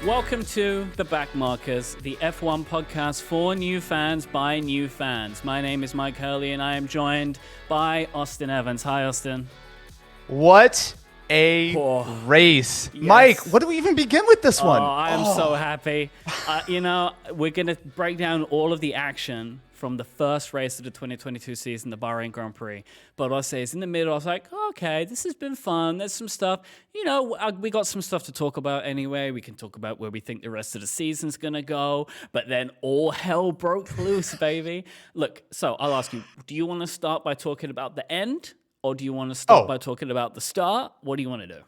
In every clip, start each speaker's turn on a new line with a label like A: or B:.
A: Welcome to The Backmarkers, the F1 podcast for new fans by new fans. My name is Mike Hurley and I am joined by Austin Evans. Hi, Austin.
B: What a race.
A: Yes.
B: Mike, what do we even begin with this one?
A: I am so happy. We're going to break down all of the action from the first race of the 2022 season, the Bahrain Grand Prix. But I'll say it's in the middle. I was like, okay, this has been fun. There's some stuff. We got some stuff to talk about anyway. We can talk about where we think the rest of the season's going to go. But then all hell broke loose, baby. Look, so I'll ask you, do you want to start by talking about the end? Or do you want to start by talking about the start? What do you want to do?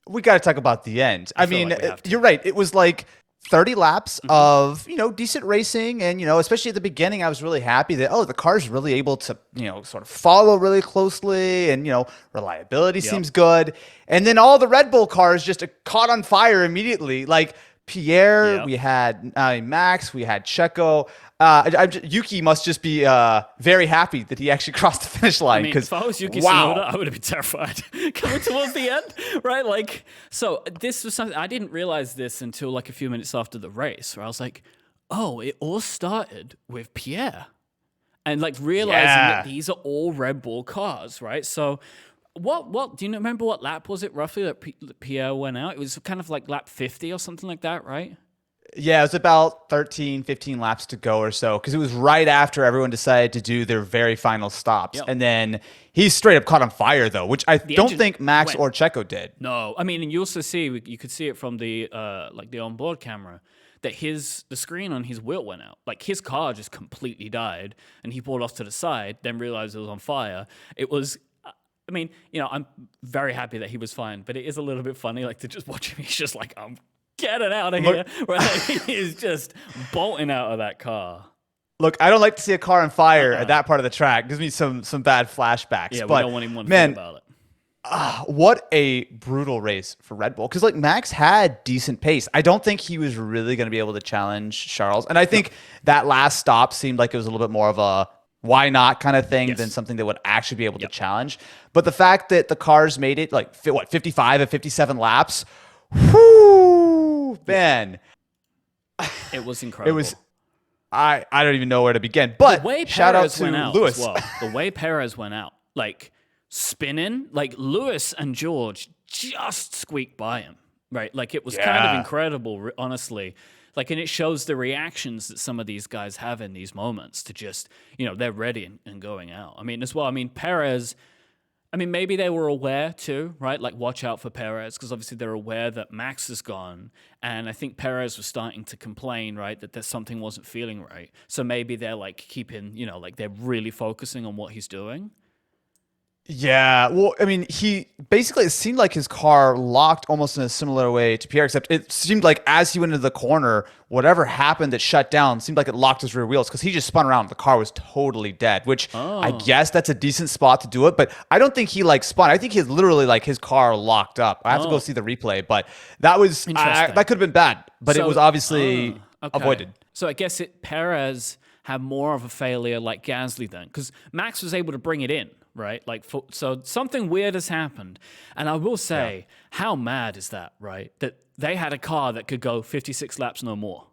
B: We got to talk about the end. I mean, you're right. It was like 30 laps of, decent racing. And, especially at the beginning, I was really happy that, the car's really able to, sort of follow really closely and, reliability seems good. And then all the Red Bull cars just caught on fire immediately. Like Pierre, we had Max, we had Checo. Yuki must just be very happy that he actually crossed the finish line.
A: If I was Yuki Tsunoda, I would have been terrified coming towards the end, right? So this was something I didn't realize this until a few minutes after the race, where I was like, "Oh, it all started with Pierre," and realizing that these are all Red Bull cars, right? So. What do you remember what lap was it roughly that Pierre went out? It was kind of like lap 50 or something like that, right?
B: Yeah, it was about 13, 15 laps to go or so, because it was right after everyone decided to do their very final stops. Yep. And then he straight up caught on fire, though, which I don't think Max or Checo did.
A: No, I mean, and you also you could see it from the the onboard camera, that the screen on his wheel went out. His car just completely died, and he pulled off to the side, then realized it was on fire. It was... I'm very happy that he was fine, but it is a little bit funny, to just watch him. He's just like, I'm getting out of here. Right? He's just bolting out of that car.
B: Look, I don't like to see a car on fire at that part of the track. It gives me some bad flashbacks.
A: Yeah,
B: but
A: we don't want anyone to think about it.
B: What a brutal race for Red Bull. Because Max had decent pace. I don't think he was really going to be able to challenge Charles. And I think that last stop seemed like it was a little bit more of a why not kind of thing than something that would actually be able to challenge. But the fact that the cars made it 55 and 57 laps, whoo, man.
A: It was incredible.
B: It was, I don't even know where to begin. But
A: the way
B: shout out
A: Perez
B: to
A: went out
B: Lewis.
A: as well. The way Perez went out, spinning, Lewis and George just squeaked by him, right? It was kind of incredible, honestly. And it shows the reactions that some of these guys have in these moments to just, they're ready and going out. Perez, maybe they were aware too, right? Watch out for Perez, because obviously they're aware that Max is gone. And I think Perez was starting to complain, right, that there's something wasn't feeling right. So maybe they're keeping, they're really focusing on what he's doing.
B: Yeah, well, he basically, it seemed like his car locked almost in a similar way to Pierre, except it seemed like as he went into the corner, whatever happened that shut down seemed like it locked his rear wheels, because he just spun around. The car was totally dead, which I guess that's a decent spot to do it, but I don't think he spun. I think he's literally his car locked up. I have to go see the replay, but that was, that could have been bad, but it was obviously avoided.
A: So I guess Perez had more of a failure like Gasly then, because Max was able to bring it in. Right? So something weird has happened. And I will say, how mad is that, right? That they had a car that could go 56 laps no more.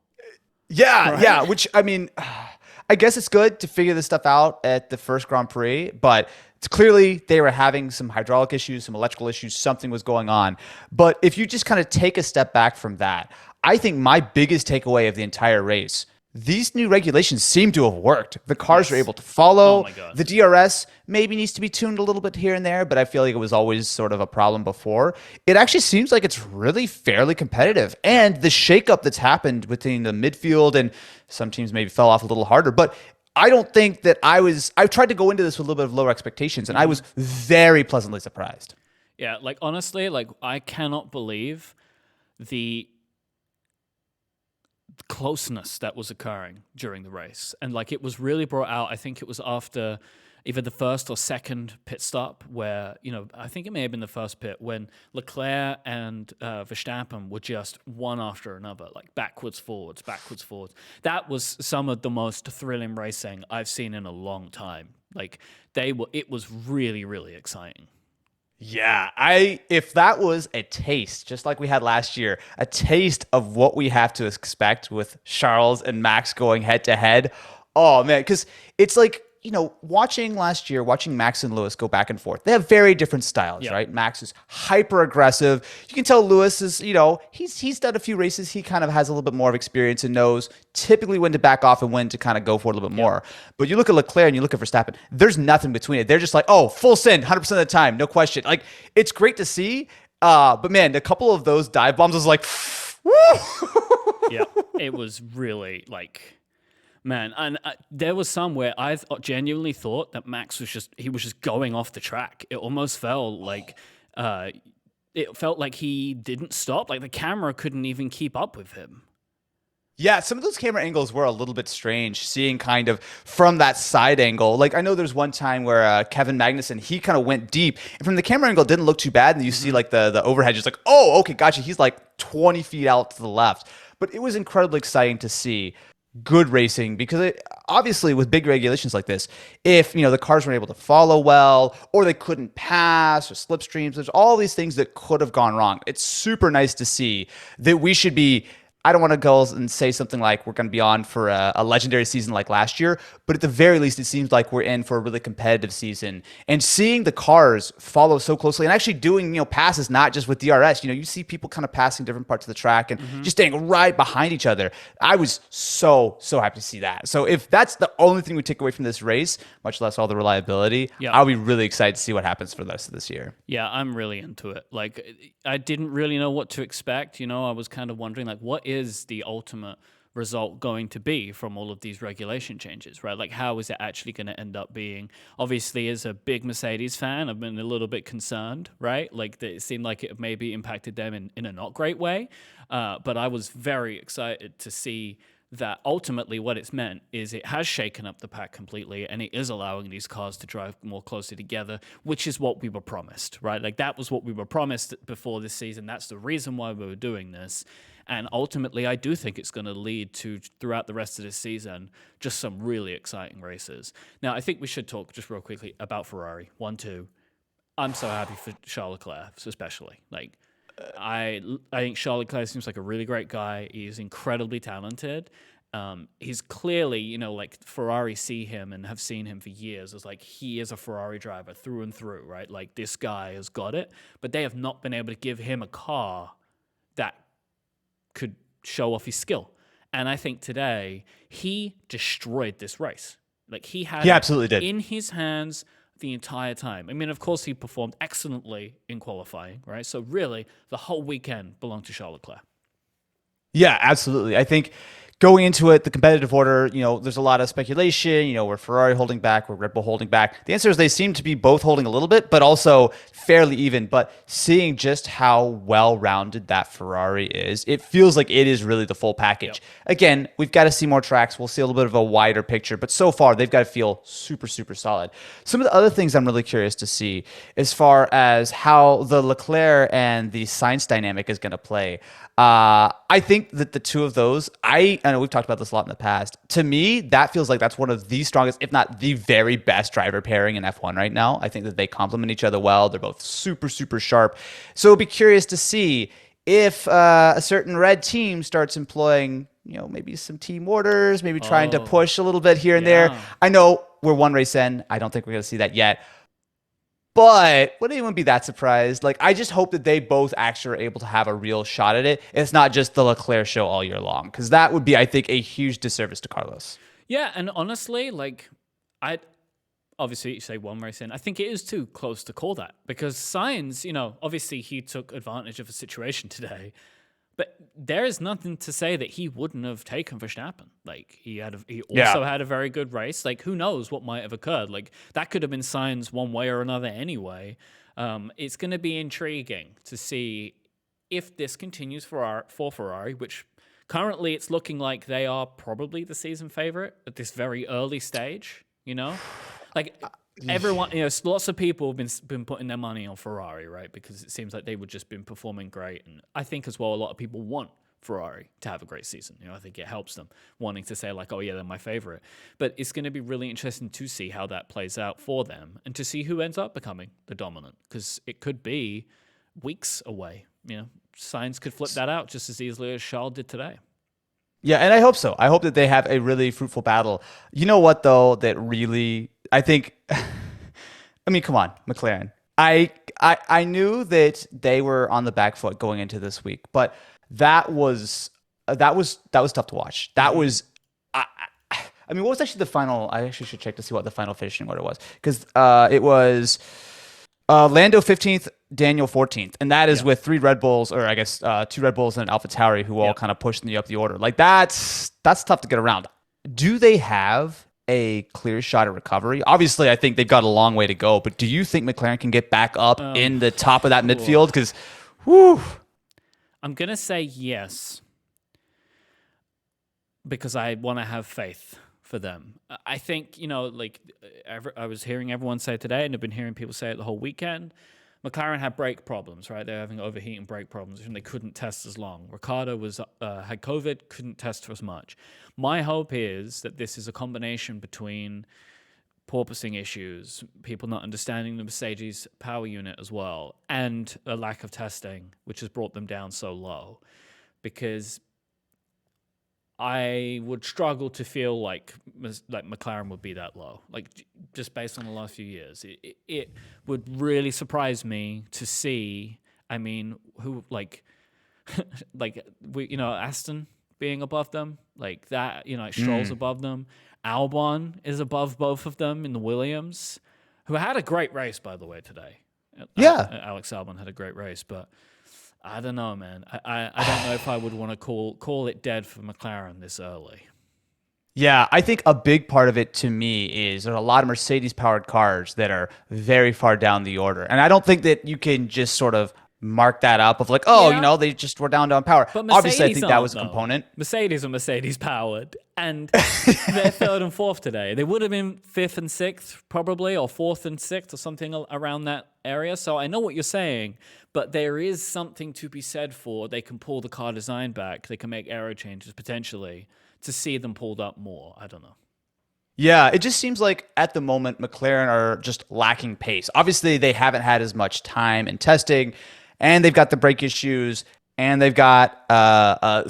B: Yeah, right? Yeah. Which, I guess it's good to figure this stuff out at the first Grand Prix, but it's clearly they were having some hydraulic issues, some electrical issues, something was going on. But if you just kind of take a step back from that, I think my biggest takeaway of the entire race, these new regulations seem to have worked. The cars are able to follow.
A: Oh my God.
B: The DRS maybe needs to be tuned a little bit here and there, but I feel like it was always sort of a problem before. It actually seems like it's really fairly competitive. And the shakeup that's happened between the midfield, and some teams maybe fell off a little harder, but I don't think that I tried to go into this with a little bit of lower expectations, and I was very pleasantly surprised.
A: Yeah, honestly, I cannot believe the closeness that was occurring during the race. And it was really brought out, I think it was after either the first or second pit stop where, I think it may have been the first pit, when Leclerc and Verstappen were just one after another, backwards, forwards. That was some of the most thrilling racing I've seen in a long time. It was really, really exciting.
B: Yeah, if that was a taste, just like we had last year, a taste of what we have to expect with Charles and Max going head to head. Oh man, because it's like, watching last year, watching Max and Lewis go back and forth. They have very different styles,
A: Yeah.
B: right? Max is hyper aggressive. You can tell Lewis is, he's done a few races. He kind of has a little bit more of experience and knows typically when to back off and when to kind of go for it a little bit more. But you look at Leclerc and you look at Verstappen, there's nothing between it. They're just like, oh, full send 100% of the time, no question. Like, it's great to see. But man, a couple of those dive bombs was like, woo!
A: Yeah, it was really like, man, and there was some where I genuinely thought that Max was just going off the track. It almost felt like he didn't stop. Like the camera couldn't even keep up with him.
B: Yeah, some of those camera angles were a little bit strange, seeing kind of from that side angle. Like, I know there's one time where Kevin Magnussen, he kind of went deep, and from the camera angle, it didn't look too bad, and you see, like, the overhead, just like, oh, okay, gotcha. He's, like, 20 feet out to the left. But it was incredibly exciting to see good racing because obviously with big regulations like this, if, the cars weren't able to follow well or they couldn't pass or slipstreams, there's all these things that could have gone wrong. It's super nice to see that we should be, I don't want to go and say something like we're going to be on for a legendary season like last year, but at the very least, it seems like we're in for a really competitive season. And seeing the cars follow so closely and actually doing, passes, not just with DRS, you see people kind of passing different parts of the track and just staying right behind each other. I was so happy to see that. So if that's the only thing we take away from this race, much less all the reliability, I'll be really excited to see what happens for the rest of this year.
A: Yeah, I'm really into it. Like, I didn't really know what to expect. I was kind of wondering, like, what is the ultimate result going to be from all of these regulation changes, right? Like, how is it actually going to end up being? Obviously, as a big Mercedes fan, I've been a little bit concerned, right? Like, it seemed like it maybe impacted them in a not great way. But I was very excited to see that ultimately what it's meant is it has shaken up the pack completely, and it is allowing these cars to drive more closely together, which is what we were promised, right? Like, that was what we were promised before this season. That's the reason why we were doing this. And ultimately, I do think it's going to lead to, throughout the rest of this season, just some really exciting races. Now, I think we should talk just real quickly about Ferrari. 1-2. I'm so happy for Charles Leclerc, especially. Like, I think Charles Leclerc seems like a really great guy. He's incredibly talented. He's clearly, like Ferrari see him and have seen him for years as like he is a Ferrari driver through and through, right? Like this guy has got it, but they have not been able to give him a car that could show off his skill. And I think today he destroyed this race. Like he
B: absolutely did
A: in his hands the entire time. I mean, of course, he performed excellently in qualifying, right? So really, the whole weekend belonged to Charles Leclerc.
B: Yeah, absolutely. I think going into it, the competitive order, there's a lot of speculation, we're Ferrari holding back, we're Red Bull holding back. The answer is they seem to be both holding a little bit, but also fairly even. But seeing just how well-rounded that Ferrari is, it feels like it is really the full package. Yep. Again, we've got to see more tracks. We'll see a little bit of a wider picture, but so far they've got to feel super, super solid. Some of the other things I'm really curious to see as far as how the Leclerc and the Sainz dynamic is going to play. I think that the two of those, I know we've talked about this a lot in the past. To me, that feels like that's one of the strongest, if not the very best driver pairing in F1 right now. I think that they complement each other well. They're both super, super sharp. So it'll be curious to see if a certain red team starts employing, maybe some team orders, maybe trying to push a little bit here and there. I know we're one race in. I don't think we're going to see that yet. But would anyone be that surprised? Like, I just hope that they both actually are able to have a real shot at it. It's not just the Leclerc show all year long, because that would be, I think, a huge disservice to Carlos.
A: Yeah, and honestly, like, obviously you say one race in. I think it is too close to call that because Sainz, obviously he took advantage of a situation today, but there is nothing to say that he wouldn't have taken Verstappen. Like he also had a very good race. Like who knows what might have occurred? Like that could have been Sainz one way or another anyway. It's going to be intriguing to see if this continues for Ferrari, which currently it's looking like they are probably the season favorite at this very early stage. Like everyone, lots of people have been putting their money on Ferrari, right? Because it seems like they would just been performing great, and I think as well a lot of people want Ferrari to have a great season. I think it helps them wanting to say like, oh yeah, they're my favorite. But it's going to be really interesting to see how that plays out for them and to see who ends up becoming the dominant, because it could be weeks away. Sainz could flip that out just as easily as Charles did today.
B: Yeah, and I hope so. I hope that they have a really fruitful battle. You know what, though, that really, I think, I mean, come on, McLaren. I knew that they were on the back foot going into this week, but that was tough to watch. That was, I mean, what was actually the final? I actually should check to see what the final finishing order was, because it was Lando 15th, Daniel 14th, and that is with 3 Red Bulls, or I guess 2 Red Bulls and an AlphaTauri, who all kind of pushed me up the order. Like that's tough to get around. Do they have a clear shot at recovery? Obviously, I think they've got a long way to go, but do you think McLaren can get back up in the top of that midfield? Because,
A: I'm gonna say yes, because I want to have faith for them. I think, I was hearing everyone say today, and I've been hearing people say it the whole weekend, McLaren had brake problems, right? They're having overheating brake problems, and they couldn't test as long. Ricciardo had COVID, couldn't test for as much. My hope is that this is a combination between porpoising issues, people not understanding the Mercedes power unit as well, and a lack of testing, which has brought them down so low. Because I would struggle to feel like McLaren would be that low, like just based on the last few years. It would really surprise me to see. I mean, who Aston being above them, like that. Stroll's above them. Albon is above both of them in the Williams, who had a great race, by the way, today.
B: Yeah,
A: Alex Albon had a great race, but I don't know, man. I don't know if I would want to call it dead for McLaren this early.
B: Yeah, I think a big part of it to me is there are a lot of Mercedes-powered cars that are very far down the order. And I don't think that you can just sort of mark that up of like, they just were down on power.
A: But
B: obviously, I think that was a component.
A: Mercedes are Mercedes-powered, and they're 3rd and 4th today. They would have been 5th and 6th probably, or 4th and 6th, or something around that area. So I know what you're saying, but there is something to be said for they can pull the car design back. They can make aero changes potentially to see them pulled up more. I don't know.
B: Yeah, it just seems like at the moment, McLaren are just lacking pace. Obviously, they haven't had as much time in testing, and they've got the brake issues, and they've got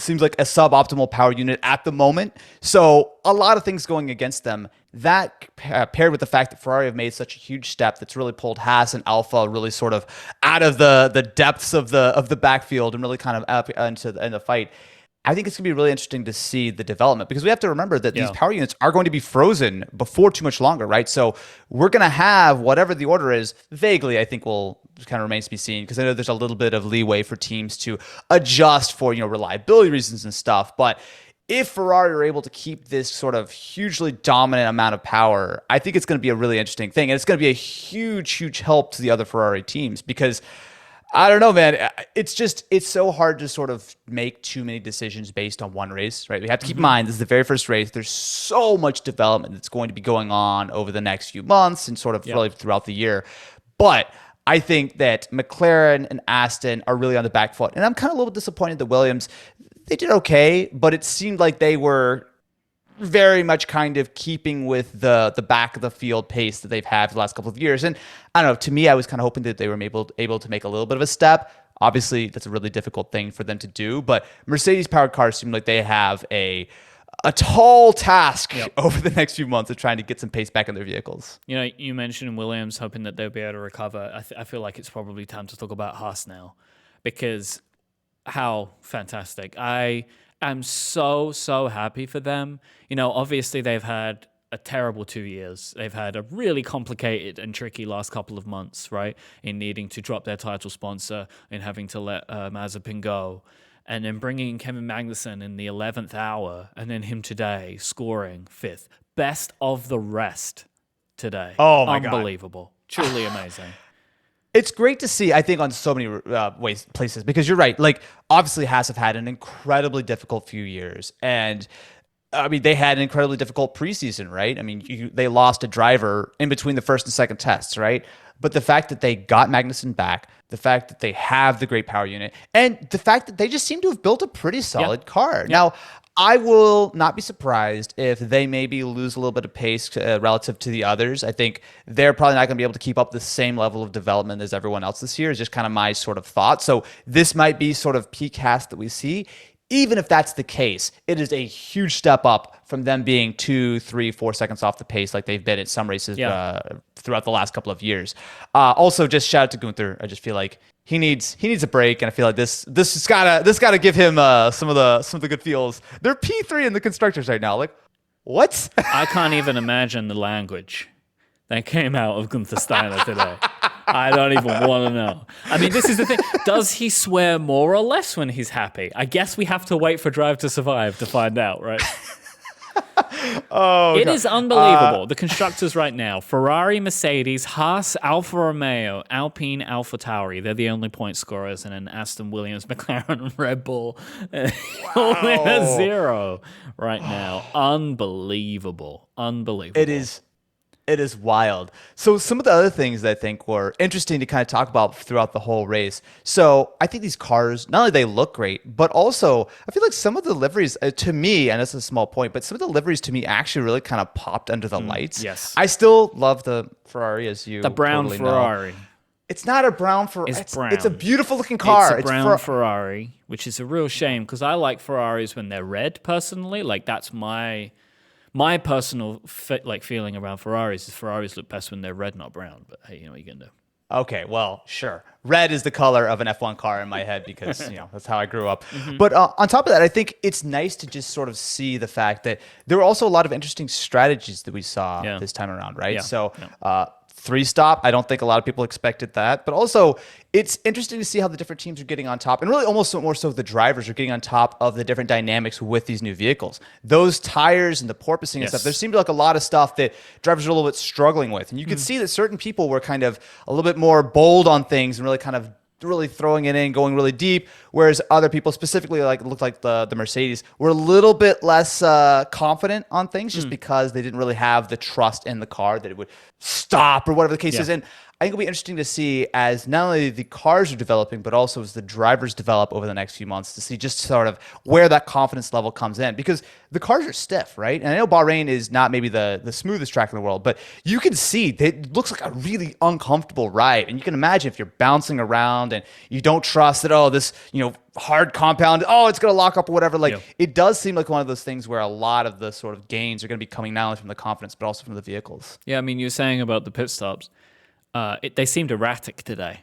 B: seems like a suboptimal power unit at the moment. So a lot of things going against them. That paired with the fact that Ferrari have made such a huge step that's really pulled Haas and Alpha really sort of out of the depths of the backfield and really kind of up into the fight. I think it's going to be really interesting to see the development, because we have to remember that these power units are going to be frozen before too much longer, right? So we're going to have whatever the order is, vaguely, I think will kind of remains to be seen, because I know there's a little bit of leeway for teams to adjust for, reliability reasons and stuff. But if Ferrari are able to keep this sort of hugely dominant amount of power, I think it's going to be a really interesting thing. And it's going to be a huge, huge help to the other Ferrari teams, because I don't know, man. It's so hard to sort of make too many decisions based on one race, right? We have to keep in mind, this is the very first race. There's so much development that's going to be going on over the next few months and sort of really throughout the year. But I think that McLaren and Aston are really on the back foot. And I'm kind of a little disappointed that Williams, they did okay, but it seemed like they were very much kind of keeping with the back of the field pace that they've had for the last couple of years. And I don't know, to me, I was kind of hoping that they were able to make a little bit of a step. Obviously, that's a really difficult thing for them to do, but Mercedes-powered cars seem like they have a tall task over the next few months of trying to get some pace back in their vehicles.
A: You mentioned Williams hoping that they'll be able to recover. I feel like it's probably time to talk about Haas now, because how fantastic. I'm so happy for them. Obviously they've had a terrible 2 years. They've had a really complicated and tricky last couple of months, right? In needing to drop their title sponsor, in having to let Mazepin go, and then bringing in Kevin Magnussen in the 11th hour, and then him today scoring 5th. Best of the rest today.
B: Oh my God.
A: Unbelievable. Truly amazing.
B: It's great to see, I think, on so many places, because you're right. Like, obviously, Haas have had an incredibly difficult few years. And, I mean, they had an incredibly difficult preseason, right? I mean, they lost a driver in between the first and second tests, right? but the fact that they got Magnussen back, the fact that they have the great power unit, and the fact that they just seem to have built a pretty solid car. Now, I will not be surprised if they maybe lose a little bit of pace relative to the others. I think they're probably not going to be able to keep up the same level of development as everyone else this year, is just kind of my sort of thought. So this might be sort of peak Haas that we see. Even if that's the case, it is a huge step up from them being 2, 3, 4 seconds off the pace like they've been in some races throughout the last couple of years. Also, just shout out to Gunther. I just feel like he needs a break, and I feel like this has gotta give him some of the good feels. They're P3 in the constructors right now. Like, what?
A: I can't even imagine the language that came out of Gunther Steiner today. I don't even want to know. I mean, this is the thing. Does he swear more or less when he's happy? I guess we have to wait for Drive to Survive to find out, right? It is unbelievable. The constructors right now, Ferrari, Mercedes, Haas, Alfa Romeo, Alpine, Alfa Tauri. They're the only point scorers. And then Aston Williams, McLaren, and Red Bull. Only a 0 right now. Unbelievable.
B: It is wild. So some of the other things that I think were interesting to kind of talk about throughout the whole race. So I think these cars, not only they look great, but also I feel like some of the liveries to me, and it's a small point, but some of the liveries to me actually really kind of popped under the lights.
A: Yes.
B: I still love the Ferrari, as you
A: The brown
B: totally
A: Ferrari.
B: know. It's not a brown Ferrari.
A: It's brown.
B: It's a beautiful looking car.
A: It's a brown Ferrari, which is a real shame because I like Ferraris when they're red personally. Like that's my personal feeling around Ferraris is Ferraris look best when they're red, not brown. But hey, you know what you're gonna do.
B: Okay, well, sure. Red is the color of an F1 car in my head because that's how I grew up. But on top of that, I think it's nice to just sort of see the fact that there were also a lot of interesting strategies that we saw this time around, right?
A: Yeah.
B: So 3-stop, I don't think a lot of people expected that. But also, it's interesting to see how the different teams are getting on top. And really almost more so the drivers are getting on top of the different dynamics with these new vehicles. Those tires and the porpoising and stuff, there seemed like a lot of stuff that drivers are a little bit struggling with. And you could see that certain people were kind of a little bit more bold on things and really kind of really throwing it in, going really deep, whereas other people, specifically like it looked like the Mercedes, were a little bit less confident on things just because they didn't really have the trust in the car that it would stop or whatever the case is. And I think it'll be interesting to see as not only the cars are developing, but also as the drivers develop over the next few months to see just sort of where that confidence level comes in, because the cars are stiff, right? And I know Bahrain is not maybe the smoothest track in the world, but you can see that it looks like a really uncomfortable ride. And you can imagine if you're bouncing around and you don't trust that, this, hard compound, it's going to lock up or whatever. It does seem like one of those things where a lot of the sort of gains are going to be coming not only from the confidence, but also from the vehicles.
A: Yeah, I mean, you're saying about the pit stops. They seemed erratic today.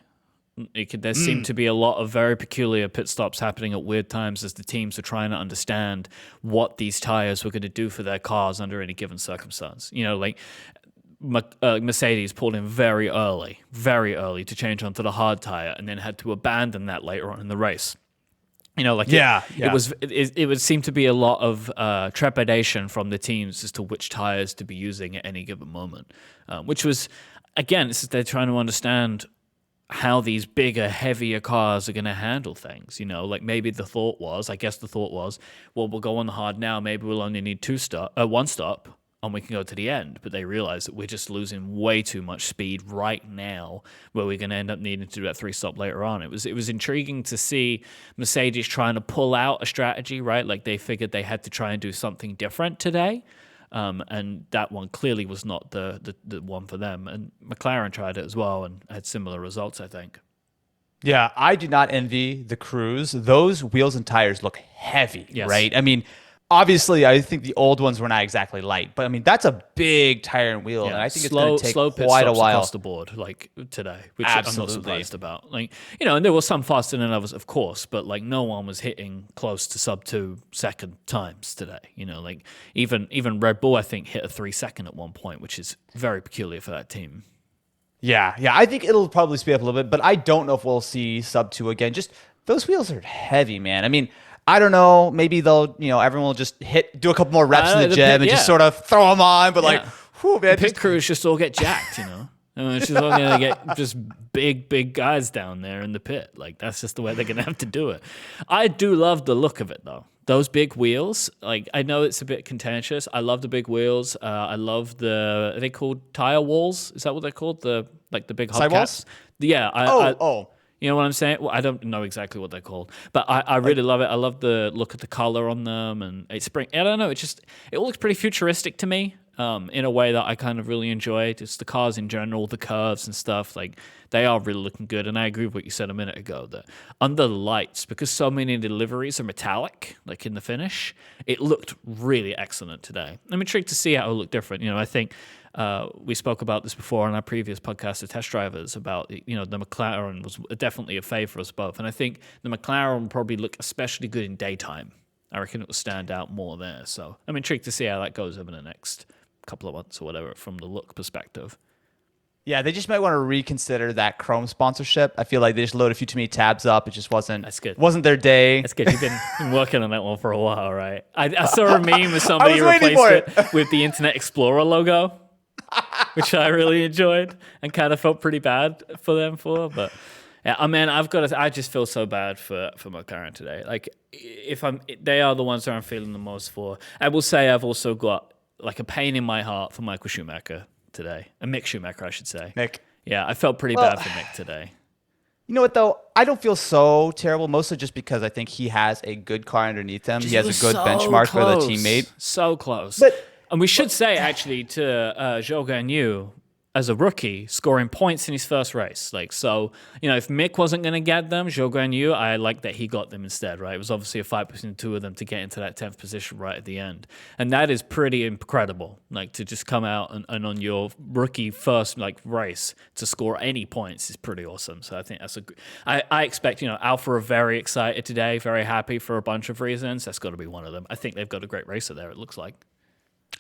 A: There seemed to be a lot of very peculiar pit stops happening at weird times as the teams are trying to understand what these tires were going to do for their cars under any given circumstance. Mercedes pulled in very early to change onto the hard tire and then had to abandon that later on in the race. It would seem to be a lot of trepidation from the teams as to which tires to be using at any given moment, which was, again, they're trying to understand how these bigger, heavier cars are going to handle things. Maybe the thought was, well, we'll go on the hard now. Maybe we'll only need one stop, and we can go to the end. But they realize that we're just losing way too much speed right now, where we're going to end up needing to do that 3-stop later on. It was intriguing to see Mercedes trying to pull out a strategy, right? Like they figured they had to try and do something different today. And that one clearly was not the one for them. And McLaren tried it as well and had similar results, I think.
B: Yeah, I do not envy the crews. Those wheels and tires look heavy, right? I mean, obviously, I think the old ones were not exactly light, but I mean, that's a big tire and wheel, and I think it's going to take quite a while.
A: Across the board, like today, which I'm not surprised about. And there were some faster than others, of course, but no one was hitting close to sub 2 second times today. Even Red Bull, I think, hit a 3 second at one point, which is very peculiar for that team.
B: Yeah, I think it'll probably speed up a little bit, but I don't know if we'll see sub 2 again. Just those wheels are heavy, man. I mean, I don't know. Maybe they'll, everyone will just do a couple more reps in the gym and just sort of throw them on. But whew, man.
A: Pit crews just all get jacked, It's just all going to get just big guys down there in the pit. That's just the way they're going to have to do it. I do love the look of it, though. those big wheels, like I know it's a bit contentious. I love the big wheels. I love are they called tire walls? Is that what they're called? The big hubcaps? Yeah. You know what I'm saying? Well, I don't know exactly what they're called, but I really love it. I love the look of the color on them, and it's I don't know. It all looks pretty futuristic to me, in a way that I kind of really enjoy. Just the cars in general, the curves and stuff, like they are really looking good. And I agree with what you said a minute ago that under the lights, because so many of the liveries are metallic, like in the finish, it looked really excellent today. I'm intrigued to see how it'll look different. I think. We spoke about this before on our previous podcast of test drivers about, the McLaren was definitely a fave for us both. And I think the McLaren will probably look especially good in daytime. I reckon it will stand out more there. So I'm intrigued to see how that goes over the next couple of months or whatever from the look perspective.
B: Yeah, they just might want to reconsider that Chrome sponsorship. I feel like they just loaded a few too many tabs up. It just wasn't.
A: That's good.
B: Wasn't their day.
A: That's good. You've been working on that one for a while, right? I saw a meme with somebody who replaced it with the Internet Explorer logo. Which I really enjoyed and kind of felt pretty bad for them for, but yeah, I just feel so bad for McLaren today. Like they are the ones that I'm feeling the most for. I will say I've also got like a pain in my heart for Michael Schumacher today, Mick Schumacher, I should say.
B: Mick.
A: Yeah, I felt pretty bad for Mick today.
B: You know what, though? I don't feel so terrible, mostly just because I think he has a good car underneath him. He has a good benchmark for the teammate.
A: So close.
B: But
A: and we should say, actually, to Zhou Guanyu, as a rookie, scoring points in his first race. If Mick wasn't going to get them, Zhou Guanyu, I like that he got them instead, right? It was obviously a fight between the two of them to get into that 10th position right at the end. And that is pretty incredible, to just come out and on your rookie first, race to score any points is pretty awesome. So I think I expect, Alpha are very excited today, very happy for a bunch of reasons. That's got to be one of them. I think they've got a great racer there, it looks like.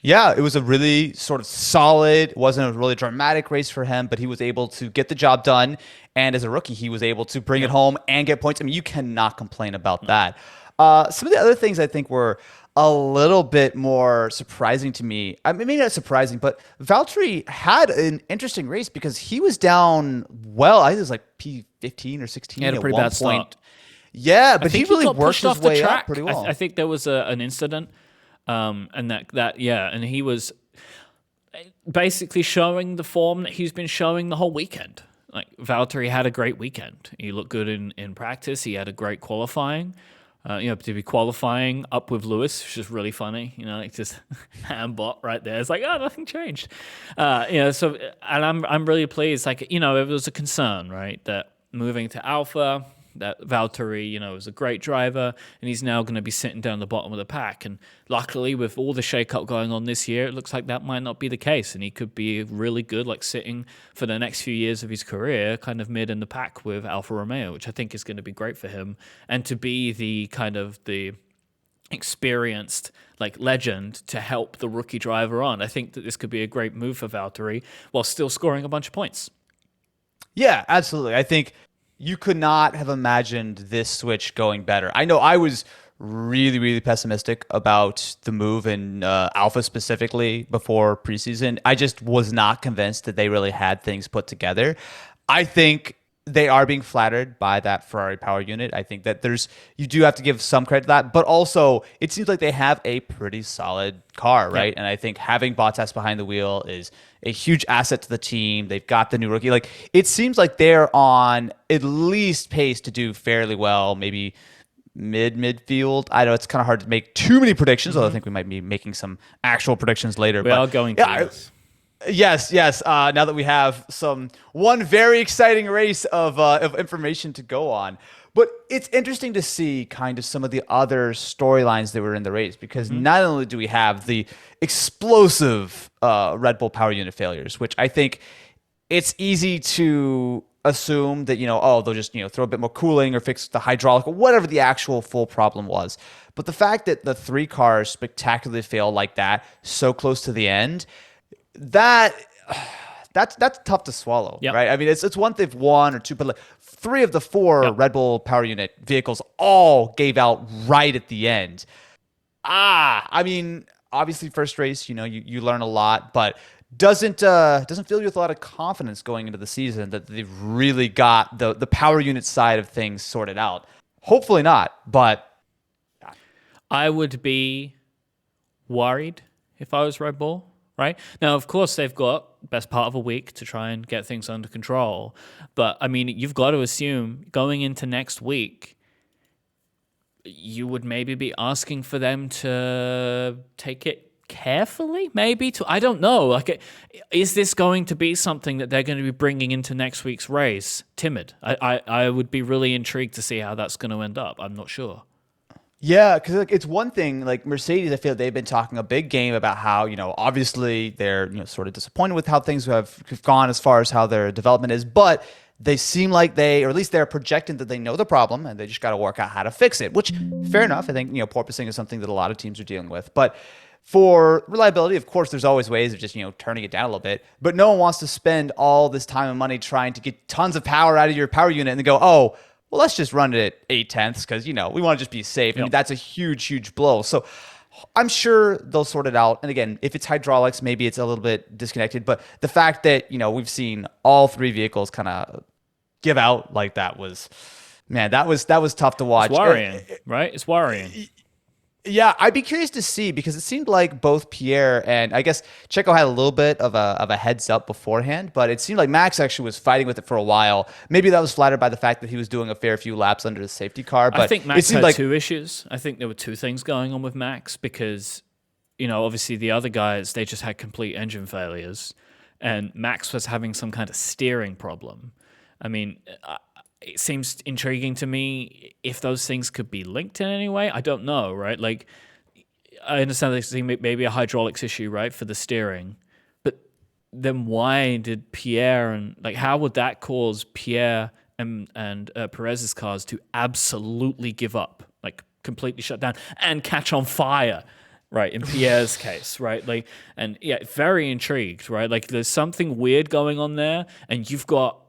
B: Yeah, it was a really sort of solid, wasn't a really dramatic race for him, but he was able to get the job done. And as a rookie, he was able to bring it home and get points. I mean, you cannot complain about that. Some of the other things I think were a little bit more surprising to me. I mean, maybe not surprising, but Valtteri had an interesting race because he was down, I think it was like P15 or 16
A: at
B: one
A: bad
B: point.
A: Start.
B: Yeah, but he really worked his way up pretty well.
A: I think there was an incident. And he was basically showing the form that he's been showing the whole weekend. Like Valtteri had a great weekend. He looked good in practice. He had a great qualifying. To be qualifying up with Lewis, which is really funny. Just handbot right there. It's like, oh, nothing changed. So and I'm really pleased. It was a concern, right, that moving to Alpha, that Valtteri, is a great driver, and he's now going to be sitting down the bottom of the pack. And luckily, with all the shake-up going on this year, it looks like that might not be the case, and he could be really good, sitting for the next few years of his career, kind of mid in the pack with Alfa Romeo, which I think is going to be great for him, and to be the experienced legend to help the rookie driver on. I think that this could be a great move for Valtteri while still scoring a bunch of points.
B: Yeah, absolutely. I think you could not have imagined this switch going better. I know I was really, really pessimistic about the move in Alpha specifically before preseason. I just was not convinced that they really had things put together. I think they are being flattered by that Ferrari power unit. I think that you do have to give some credit to that, but also it seems like they have a pretty solid car, right? Yeah. And I think having Bottas behind the wheel is a huge asset to the team. They've got the new rookie. It seems like they're on at least pace to do fairly well, maybe midfield. I know it's kind of hard to make too many predictions, although I think we might be making some actual predictions later.
A: We are going to.
B: Yes. Now that we have one very exciting race of information to go on. But it's interesting to see kind of some of the other storylines that were in the race, because not only do we have the explosive Red Bull power unit failures, which I think it's easy to assume that, they'll just, throw a bit more cooling or fix the hydraulic or whatever the actual full problem was. But the fact that the three cars spectacularly fail like that so close to the end, that's tough to swallow, right? I mean, it's one they've won or two, but three of the four Red Bull power unit vehicles all gave out right at the end. I mean, obviously first race, you learn a lot, but doesn't fill you with a lot of confidence going into the season that they've really got the power unit side of things sorted out. Hopefully not, but
A: I would be worried if I was Red Bull, right? Now, of course, they've got best part of a week to try and get things under control. But, I mean, you've got to assume going into next week, you would maybe be asking for them to take it carefully, maybe. I don't know. Like, is this going to be something that they're going to be bringing into next week's race? Timid. I would be really intrigued to see how that's going to end up. I'm not sure.
B: Yeah, because like, it's one thing, like Mercedes, I feel they've been talking a big game about how, obviously they're, sort of disappointed with how things have gone as far as how their development is, but they seem like or at least they're projecting that they know the problem and they just got to work out how to fix it, which fair enough. I think, porpoising is something that a lot of teams are dealing with. But for reliability, of course, there's always ways of just, turning it down a little bit. But no one wants to spend all this time and money trying to get tons of power out of your power unit and then go, oh, well, let's just run it at 8/10 because, we want to just be safe. I mean, that's a huge, huge blow. So I'm sure they'll sort it out. And again, if it's hydraulics, maybe it's a little bit disconnected. But the fact that, we've seen all three vehicles kind of give out like that was tough to watch.
A: It's worrying, right? It's worrying.
B: Yeah, I'd be curious to see because it seemed like both Pierre and I guess Checo had a little bit of a heads up beforehand, but it seemed like Max actually was fighting with it for a while. Maybe that was flattered by the fact that he was doing a fair few laps under the safety car. But
A: I think Max had two issues. I think there were two things going on with Max because, obviously the other guys, they just had complete engine failures and Max was having some kind of steering problem. I mean, it seems intriguing to me if those things could be linked in any way. I don't know, right? Like, I understand there's maybe a hydraulics issue, right, for the steering. But then why did Pierre how would that cause Pierre and Perez's cars to absolutely give up, like completely shut down and catch on fire? Right, in Pierre's case, right? Very intrigued, right? Like, there's something weird going on there, and you've got,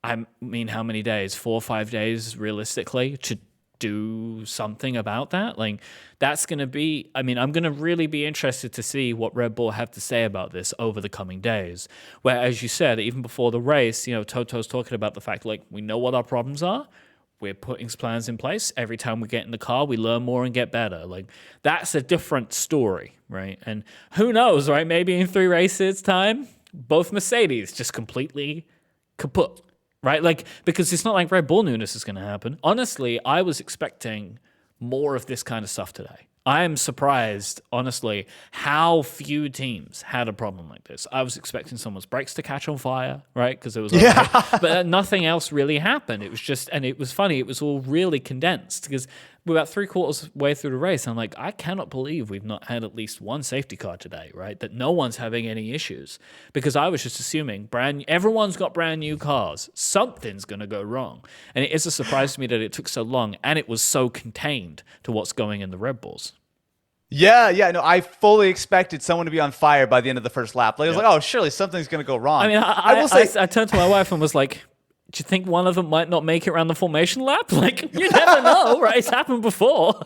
A: I mean, how many days? 4 or 5 days, realistically, to do something about that? Like, that's going to be... I mean, I'm going to really be interested to see what Red Bull have to say about this over the coming days. Where, as you said, even before the race, Toto's talking about the fact, like, we know what our problems are. We're putting plans in place. Every time we get in the car, we learn more and get better. Like, that's a different story, right? And who knows, right? Maybe in 3 races' time, both Mercedes just completely kaput. Right? Like, because it's not like Red Bull knew this is going to happen. Honestly, I was expecting more of this kind of stuff today. I am surprised, honestly, how few teams had a problem like this. I was expecting someone's brakes to catch on fire, right? Because it was okay. But nothing else really happened. It was just, and it was funny, it was all really condensed because we're about 3/4 way through the race. I'm like, I cannot believe we've not had at least one safety car today, right? That no one's having any issues. Because I was just assuming everyone's got brand new cars. Something's going to go wrong. And it is a surprise to me that it took so long and it was so contained to what's going in the Red Bulls.
B: Yeah, no, I fully expected someone to be on fire by the end of the first lap. Like, I was like, oh, surely something's going to go wrong.
A: I mean, I will say, I turned to my wife and was like, do you think one of them might not make it around the formation lap? Like, you never know, right? It's happened before.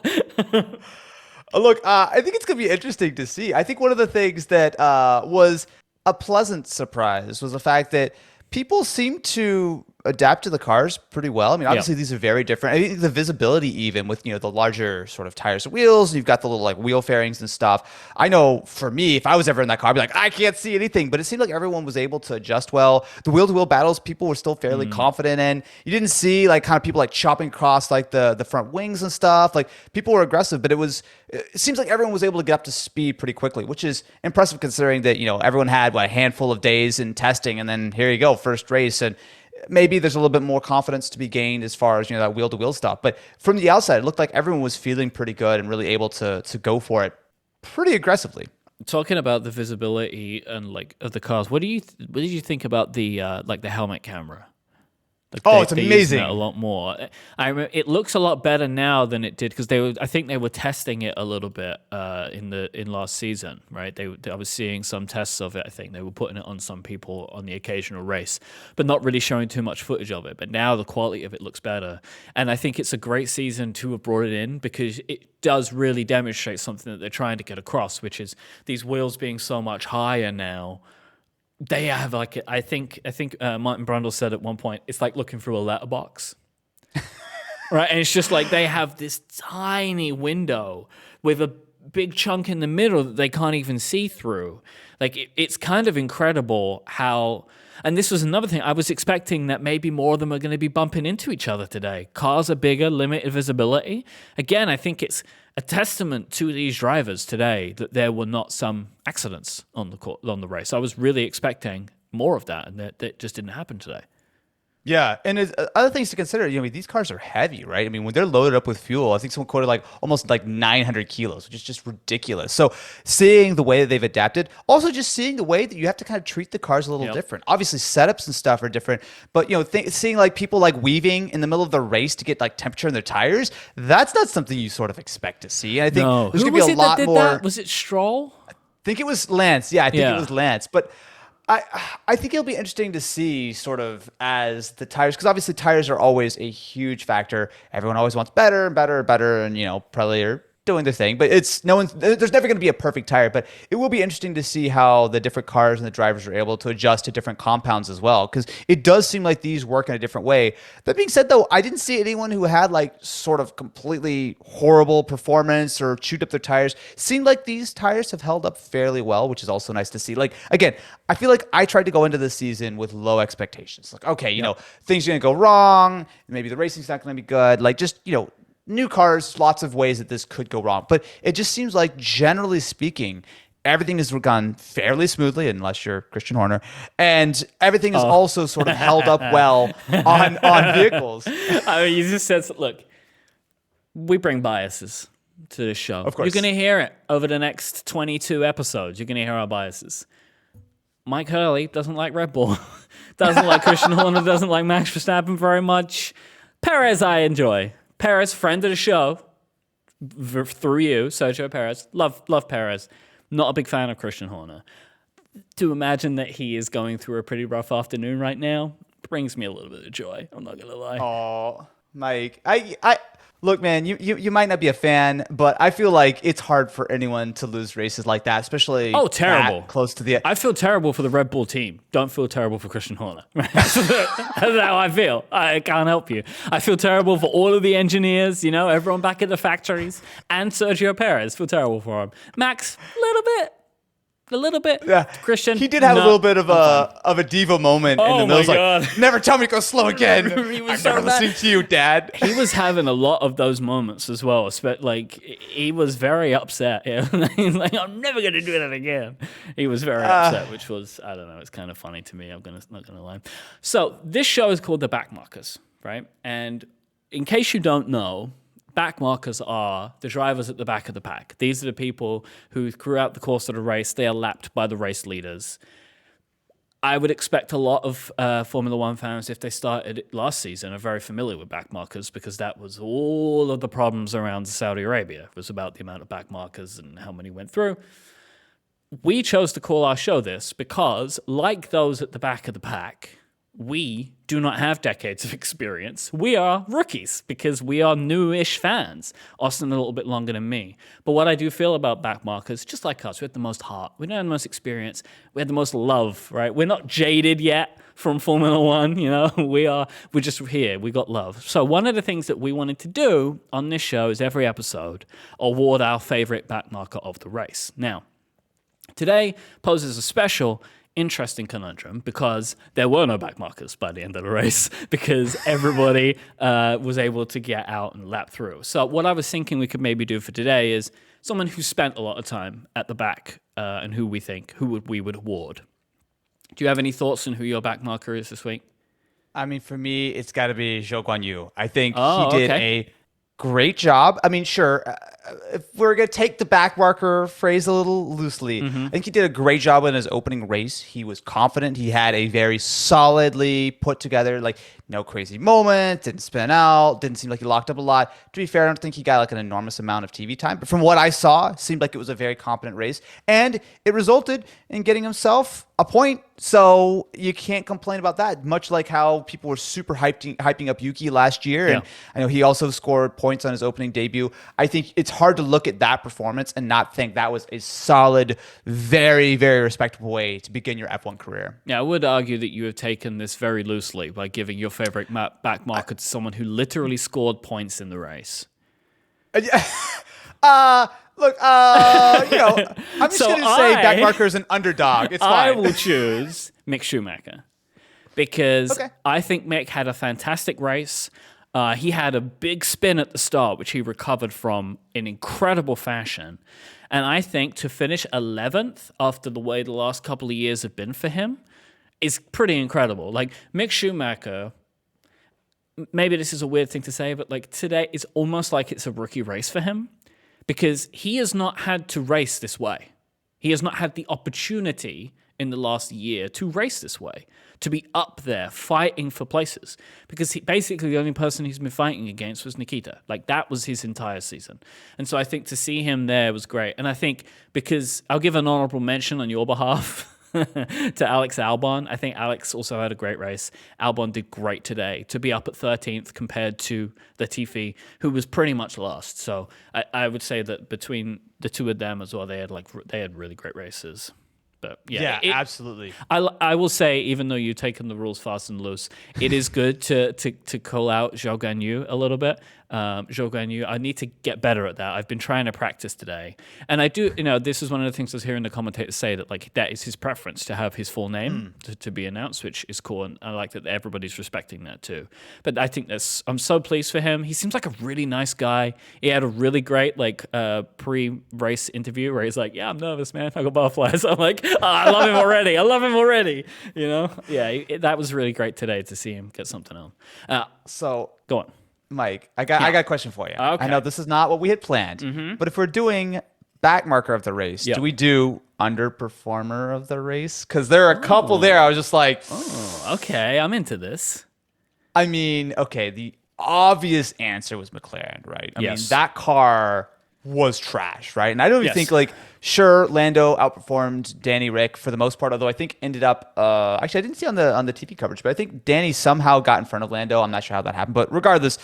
B: Look, I think it's going to be interesting to see. I think one of the things that was a pleasant surprise was the fact that people seem to adapt to the cars pretty well. I mean, obviously these are very different. I think the visibility, even with the larger sort of tires and wheels, you've got the little like wheel fairings and stuff. I know for me, if I was ever in that car, I'd be like, I can't see anything. But it seemed like everyone was able to adjust well. The wheel-to-wheel battles, people were still fairly confident in. You didn't see like kind of people like chopping across like the front wings and stuff. Like people were aggressive, but it seems like everyone was able to get up to speed pretty quickly, which is impressive considering that everyone had a handful of days in testing, and then here you go, first race. And maybe there's a little bit more confidence to be gained as far as that wheel-to-wheel stuff. But from the outside, it looked like everyone was feeling pretty good and really able to go for it pretty aggressively.
A: Talking about the visibility and of the cars, what did you think about the the helmet camera?
B: It's amazing.
A: A lot more. It looks a lot better now than it did because I think they were testing it a little bit in last season, right? I was seeing some tests of it. I think they were putting it on some people on the occasional race, but not really showing too much footage of it. But now the quality of it looks better, and I think it's a great season to have brought it in because it does really demonstrate something that they're trying to get across, which is these wheels being so much higher now. They have I think Martin Brundle said at one point, it's like looking through a letterbox. right? And it's just like they have this tiny window with a big chunk in the middle that they can't even see through. Like it's kind of incredible how. And this was another thing. I was expecting that maybe more of them are going to be bumping into each other today. Cars are bigger, limited visibility. Again, I think it's a testament to these drivers today that there were not some accidents on the race. I was really expecting more of that, and that just didn't happen today.
B: Yeah, and other things to consider. These cars are heavy, right? I mean, when they're loaded up with fuel, I think someone quoted like almost like 900 kilos, which is just ridiculous. So seeing the way that they've adapted, also just seeing the way that you have to kind of treat the cars a little different. Obviously, setups and stuff are different, but seeing like people like weaving in the middle of the race to get like temperature in their tires, that's not something you sort of expect to see. And I think there's going to be a lot more.
A: That? Was it Stroll?
B: I think it was Lance. Yeah, I think it was Lance, but. I think it'll be interesting to see sort of as the tires, because obviously tires are always a huge factor. Everyone always wants better and better and better, and probably are doing their thing. But there's never going to be a perfect tire. But it will be interesting to see how the different cars and the drivers are able to adjust to different compounds as well, because it does seem like these work in a different way. That being said, though, I didn't see anyone who had like sort of completely horrible performance or chewed up their tires. Seemed like these tires have held up fairly well, which is also nice to see. Like, again, I feel like I tried to go into this season with low expectations. Like, okay, things are going to go wrong. Maybe the racing's not going to be good. Like, just, new cars, lots of ways that this could go wrong. But it just seems like, generally speaking, everything has gone fairly smoothly, unless you're Christian Horner. And everything is also sort of held up well on vehicles.
A: I mean, you just said, look, we bring biases to this show.
B: Of course.
A: You're going to hear it over the next 22 episodes. You're going to hear our biases. Mike Hurley doesn't like Red Bull, doesn't like Christian Horner, doesn't like Max Verstappen very much. Perez I enjoy. Perez, friend of the show, through you, Sergio Perez. Love Perez. Not a big fan of Christian Horner. To imagine that he is going through a pretty rough afternoon right now brings me a little bit of joy. I'm not going to lie.
B: Oh, Mike. I look, man, you might not be a fan, but I feel like it's hard for anyone to lose races like that, especially
A: terrible.
B: Close to the end.
A: I feel terrible for the Red Bull team. Don't feel terrible for Christian Horner. That's how I feel. I can't help you. I feel terrible for all of the engineers, everyone back at the factories, and Sergio Perez. Feel terrible for him. Max, a little bit.
B: Yeah,
A: Christian.
B: He did have a little bit of a diva moment in the middle. Like, never tell me to go slow again. I'm never listening to you, Dad.
A: He was having a lot of those moments as well. Like, he was very upset. Yeah. He's like, I'm never going to do that again. He was very upset, which was, I don't know, it's kind of funny to me. Not going to lie. So this show is called The Backmarkers, right? And in case you don't know, backmarkers are the drivers at the back of the pack. These are the people who, throughout the course of the race, they are lapped by the race leaders. I would expect a lot of Formula One fans, if they started last season, are very familiar with backmarkers, because that was all of the problems around Saudi Arabia. It was about the amount of backmarkers and how many went through. We chose to call our show this because, like those at the back of the pack, we do not have decades of experience. We are rookies because we are newish fans. Austin a little bit longer than me. But what I do feel about backmarkers, just like us, we had the most heart. We don't have the most experience. We had the most love, right? We're not jaded yet from Formula One, we're just here. We got love. So one of the things that we wanted to do on this show is every episode award our favorite backmarker of the race. Now, today poses a special interesting conundrum because there were no backmarkers by the end of the race because everybody was able to get out and lap through. So what I was thinking we could maybe do for today is someone who spent a lot of time at the back and who we would award. Do you have any thoughts on who your backmarker is this week?
B: I mean, for me, it's got to be Zhou Guanyu. I think he did a great job. I mean, sure, if we're going to take the backmarker phrase a little loosely, I think he did a great job in his opening race. He was confident. He had a very solidly put together, like, no crazy moment, didn't spin out, didn't seem like he locked up a lot. To be fair, I don't think he got like an enormous amount of TV time, but from what I saw, it seemed like it was a very competent race, and it resulted in getting himself a point. So you can't complain about that, much like how people were super hyping up Yuki last year. And I know he also scored points on his opening debut. I think it's hard to look at that performance and not think that was a solid, very, very respectable way to begin your F1 career.
A: Yeah, I would argue that you have taken this very loosely by giving your favorite back marker to someone who literally scored points in the race.
B: Look, I'm just going to say back marker is an underdog. It's fine.
A: I will choose Mick Schumacher because I think Mick had a fantastic race. He had a big spin at the start, which he recovered from in incredible fashion. And I think to finish 11th after the way the last couple of years have been for him is pretty incredible. Like, Mick Schumacher, maybe this is a weird thing to say, but like today it's almost like it's a rookie race for him because he has not had to race this way. He has not had the opportunity in the last year to race this way, to be up there fighting for places, because basically the only person he's been fighting against was Nikita. Like, that was his entire season. And so I think to see him there was great. And I think because I'll give an honorable mention on your behalf to Alex Albon. I think Alex also had a great race. Albon did great today to be up at 13th compared to Latifi, who was pretty much last. So I would say that between the two of them as well, they had really great races. But yeah,
B: absolutely.
A: I will say, even though you've taken the rules fast and loose, it is good to call out Zhou Guanyu a little bit. Zhou Guanyu, I need to get better at that. I've been trying to practice today. And I do, this is one of the things I was hearing the commentators say, that like that is his preference to have his full name to be announced, which is cool. And I like that everybody's respecting that too. But I think I'm so pleased for him. He seems like a really nice guy. He had a really great pre-race interview where he's like, yeah, I'm nervous, man. I got butterflies. I'm like, I love him already. I love him already. Yeah, that was really great today to see him get something on.
B: So
A: go on.
B: Mike, I got a question for you.
A: Okay.
B: I know this is not what we had planned, but if we're doing back marker of the race, do we do underperformer of the race? Because there are a couple there. I was just like,
A: okay, I'm into this.
B: I mean, okay, the obvious answer was McLaren, right? I mean,
A: Yes.
B: that car was trash, right? And I don't even think sure, Lando outperformed Danny Rick for the most part, although I think ended up actually I didn't see on the TV coverage, but I think Danny somehow got in front of Lando. I'm not sure how that happened, but regardless,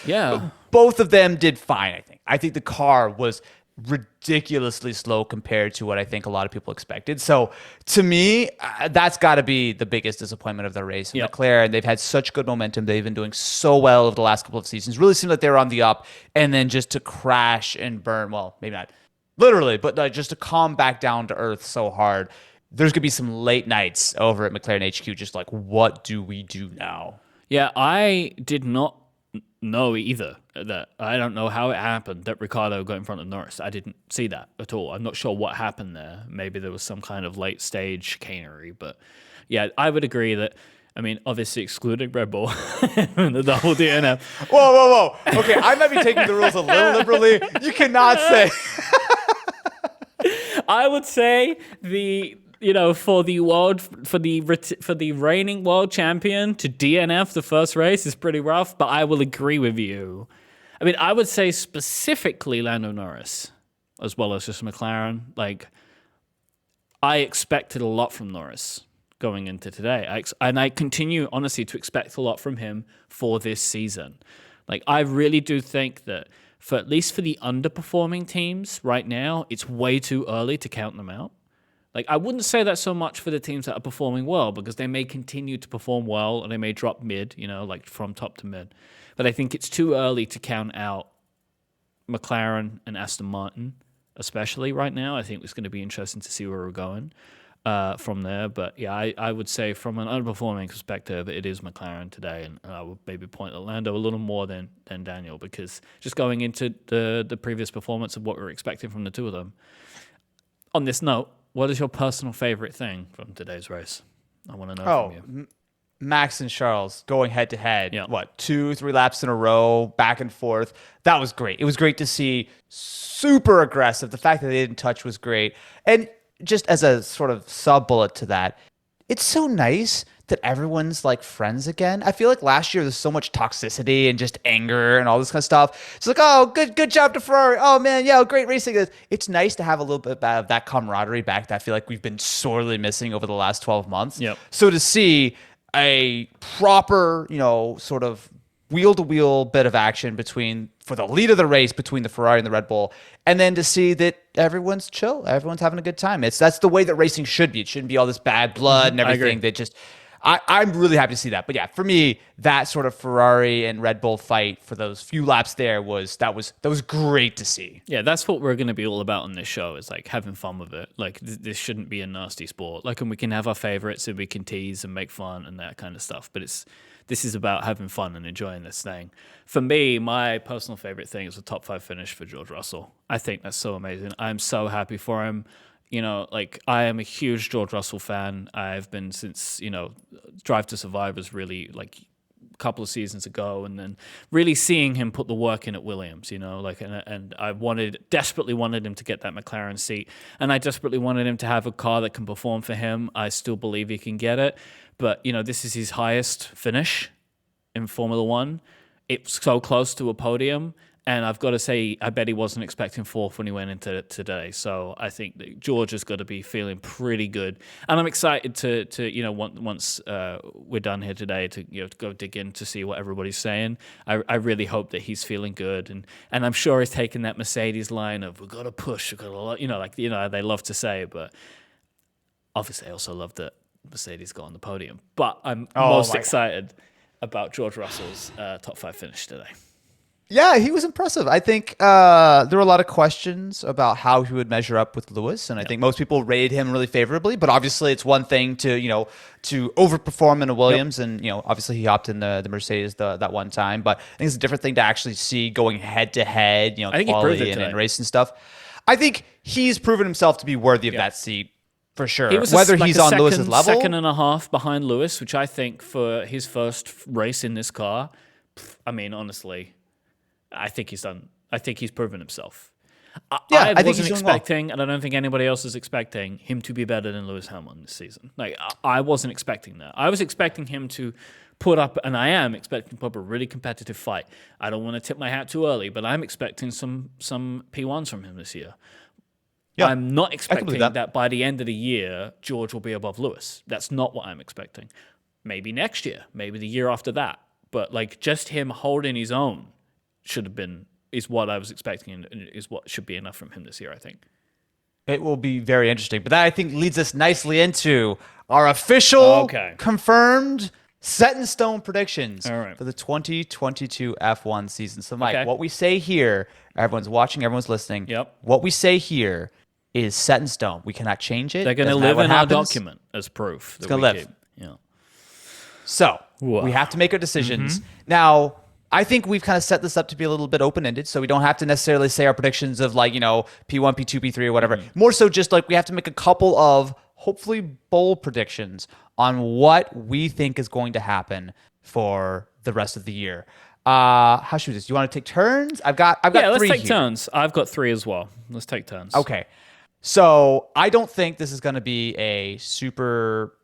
B: both of them did fine, I think the car was ridiculously slow compared to what I think a lot of people expected. So to me, that's got to be the biggest disappointment of the race. McLaren, they've had such good momentum. They've been doing so well over the last couple of seasons. Really seemed like they were on the up, and then just to crash and burn, well, maybe not literally, but just to calm back down to earth so hard. There's going to be some late nights over at McLaren HQ, just like, what do we do now?
A: Yeah, I did not know either. That I don't know how it happened that Ricciardo got in front of Norris. I didn't see that at all. I'm not sure what happened there. Maybe there was some kind of late stage chicanery, but yeah, I would agree that. I mean, obviously excluding Red Bull and the double DNF.
B: Whoa. Okay, I might be taking the rules a little liberally. You cannot say.
A: I would say for the reigning world champion to DNF the first race is pretty rough, but I will agree with you. I mean, I would say specifically Lando Norris, as well as just McLaren. Like, I expected a lot from Norris going into today. And I continue, honestly, to expect a lot from him for this season. Like, I really do think that at least for the underperforming teams right now, it's way too early to count them out. Like, I wouldn't say that so much for the teams that are performing well, because they may continue to perform well and they may drop mid, like from top to mid. But I think it's too early to count out McLaren and Aston Martin, especially right now. I think it's going to be interesting to see where we're going from there. But yeah, I would say from an underperforming perspective, it is McLaren today. And I would maybe point at Lando a little more than Daniel, because just going into the previous performance of what we were expecting from the two of them. On this note, what is your personal favorite thing from today's race? I want to know from you.
B: Max and Charles going head to head. 2-3 laps in a row, back and forth. That was great. It was great to see. Super aggressive. The fact that they didn't touch was great. And just as a sort of sub bullet to that, it's so nice that everyone's like friends again. I feel like last year there's so much toxicity and just anger and all this kind of stuff. It's like, oh, good job to Ferrari. Oh man, yeah, great racing. It's nice to have a little bit of that camaraderie back that I feel like we've been sorely missing over the last 12 months. So to see a proper, sort of wheel-to-wheel bit of action between for the lead of the race between the Ferrari and the Red Bull, and then to see that everyone's chill, everyone's having a good time. That's the way that racing should be. It shouldn't be all this bad blood and everything that just. I'm really happy to see that. But yeah, for me, that sort of Ferrari and Red Bull fight for those few laps there was great to see.
A: Yeah, that's what we're going to be all about on this show, is like having fun with it. Like this shouldn't be a nasty sport. Like, and we can have our favorites and we can tease and make fun and that kind of stuff. But this is about having fun and enjoying this thing. For me, my personal favorite thing is a top 5 finish for George Russell. I think that's so amazing. I'm so happy for him. You know, like, I am a huge George Russell fan. I've been since, Drive to Survive was really, like, a couple of seasons ago, and then really seeing him put the work in at Williams, and I desperately wanted him to get that McLaren seat, and I desperately wanted him to have a car that can perform for him. I still believe he can get it, but, this is his highest finish in Formula One. It's so close to a podium. And I've got to say, I bet he wasn't expecting 4th when he went into it today. So I think that George has got to be feeling pretty good. And I'm excited to once we're done here today, to go dig in to see what everybody's saying. I really hope that he's feeling good. And I'm sure he's taking that Mercedes line of, we've got to push, we've got to, they love to say it. But obviously I also love that Mercedes got on the podium. But I'm most excited about George Russell's top 5 finish today.
B: Yeah, he was impressive. I think there were a lot of questions about how he would measure up with Lewis, and I think most people rated him really favorably. But obviously, it's one thing to overperform in a Williams, and obviously he hopped in the Mercedes that one time. But I think it's a different thing to actually see going head to head, quality and race and stuff. I think he's proven himself to be worthy of that seat for sure. Whether he's on Lewis's level,
A: second and a half behind Lewis, which I think for his first race in this car, I mean, honestly, I think he's done. I think he's proven himself. I wasn't expecting, and I don't think anybody else is expecting him to be better than Lewis Hamilton this season. Like, I wasn't expecting that. I was expecting him to put up, and I am expecting to put up a really competitive fight. I don't want to tip my hat too early, but I'm expecting some P1s from him this year. Yeah, I'm not expecting that by the end of the year, George will be above Lewis. That's not what I'm expecting. Maybe next year, maybe the year after that. But like, just him holding his own is what I was expecting, and is what should be enough from him this year, I think.
B: It will be very interesting. But that, I think, leads us nicely into our official, confirmed, set in stone predictions for the 2022 F1 season. So, Mike, what we say here, everyone's watching, everyone's listening. Yep. What we say here is set in stone. We cannot change it.
A: They're going to live in our document as proof.
B: It's going to live.
A: Yeah.
B: So, we have to make our decisions. Mm-hmm. Now, I think we've kind of set this up to be a little bit open-ended, so we don't have to necessarily say our predictions of P1, P2, P3, or whatever. Mm-hmm. More so just like we have to make a couple of hopefully bold predictions on what we think is going to happen for the rest of the year. How should we do this? Do you want to take turns? I've got 3
A: let's take turns. I've got 3 as well. Let's take turns.
B: Okay. So I don't think this is going to be a super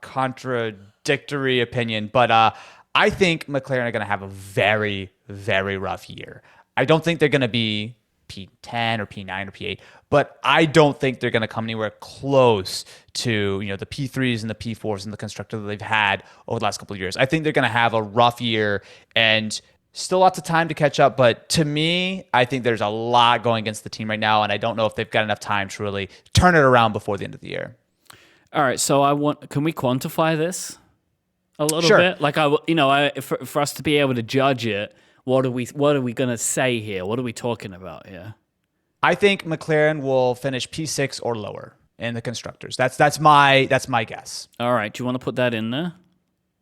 B: contradictory opinion, but I think McLaren are going to have a very, very rough year. I don't think they're going to be P10 or P9 or P8, but I don't think they're going to come anywhere close to the P3s and the P4s and the constructor that they've had over the last couple of years. I think they're going to have a rough year and still lots of time to catch up. But to me, I think there's a lot going against the team right now, and I don't know if they've got enough time to really turn it around before the end of the year.
A: All right, so can we quantify this a little bit? Like, for us to be able to judge it, what are we going to say here? What are we talking about here?
B: I think McLaren will finish P6 or lower in the constructors. That's my guess.
A: All right, do you want to put that in there?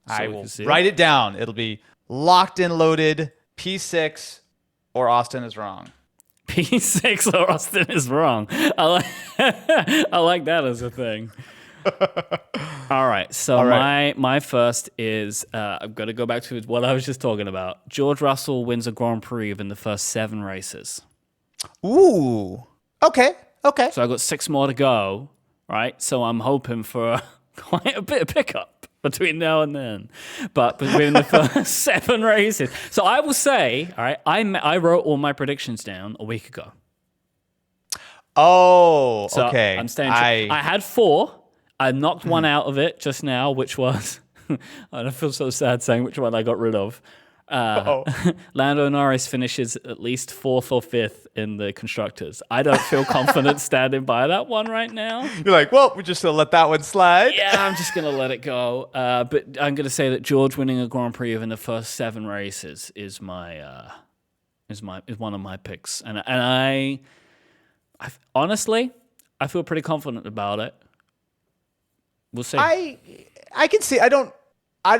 B: I will write it down. It'll be locked and loaded. P6 or Austin is wrong.
A: P6 or Austin is wrong. I like that as a thing. All right, so my first is I'm going to go back to what I was just talking about. George Russell wins a Grand Prix in the first 7 races.
B: Ooh, okay.
A: So I've got 6 more to go, right? So I'm hoping for quite a bit of pickup between now and then. But between the first 7 races. So I will say, all right, I wrote all my predictions down a week ago.
B: Oh,
A: so
B: okay.
A: I'm staying I had 4. I knocked one out of it just now, which was, I feel so sad saying which one I got rid of. Lando Norris finishes at least 4th or 5th in the constructors. I don't feel confident standing by that one right now.
B: You're like, well, we're just gonna let that one slide.
A: Yeah, I'm just gonna let it go. But I'm gonna say that George winning a Grand Prix in the first 7 races is one of my picks, and I honestly I feel pretty confident about it. We'll see.
B: I can see. I don't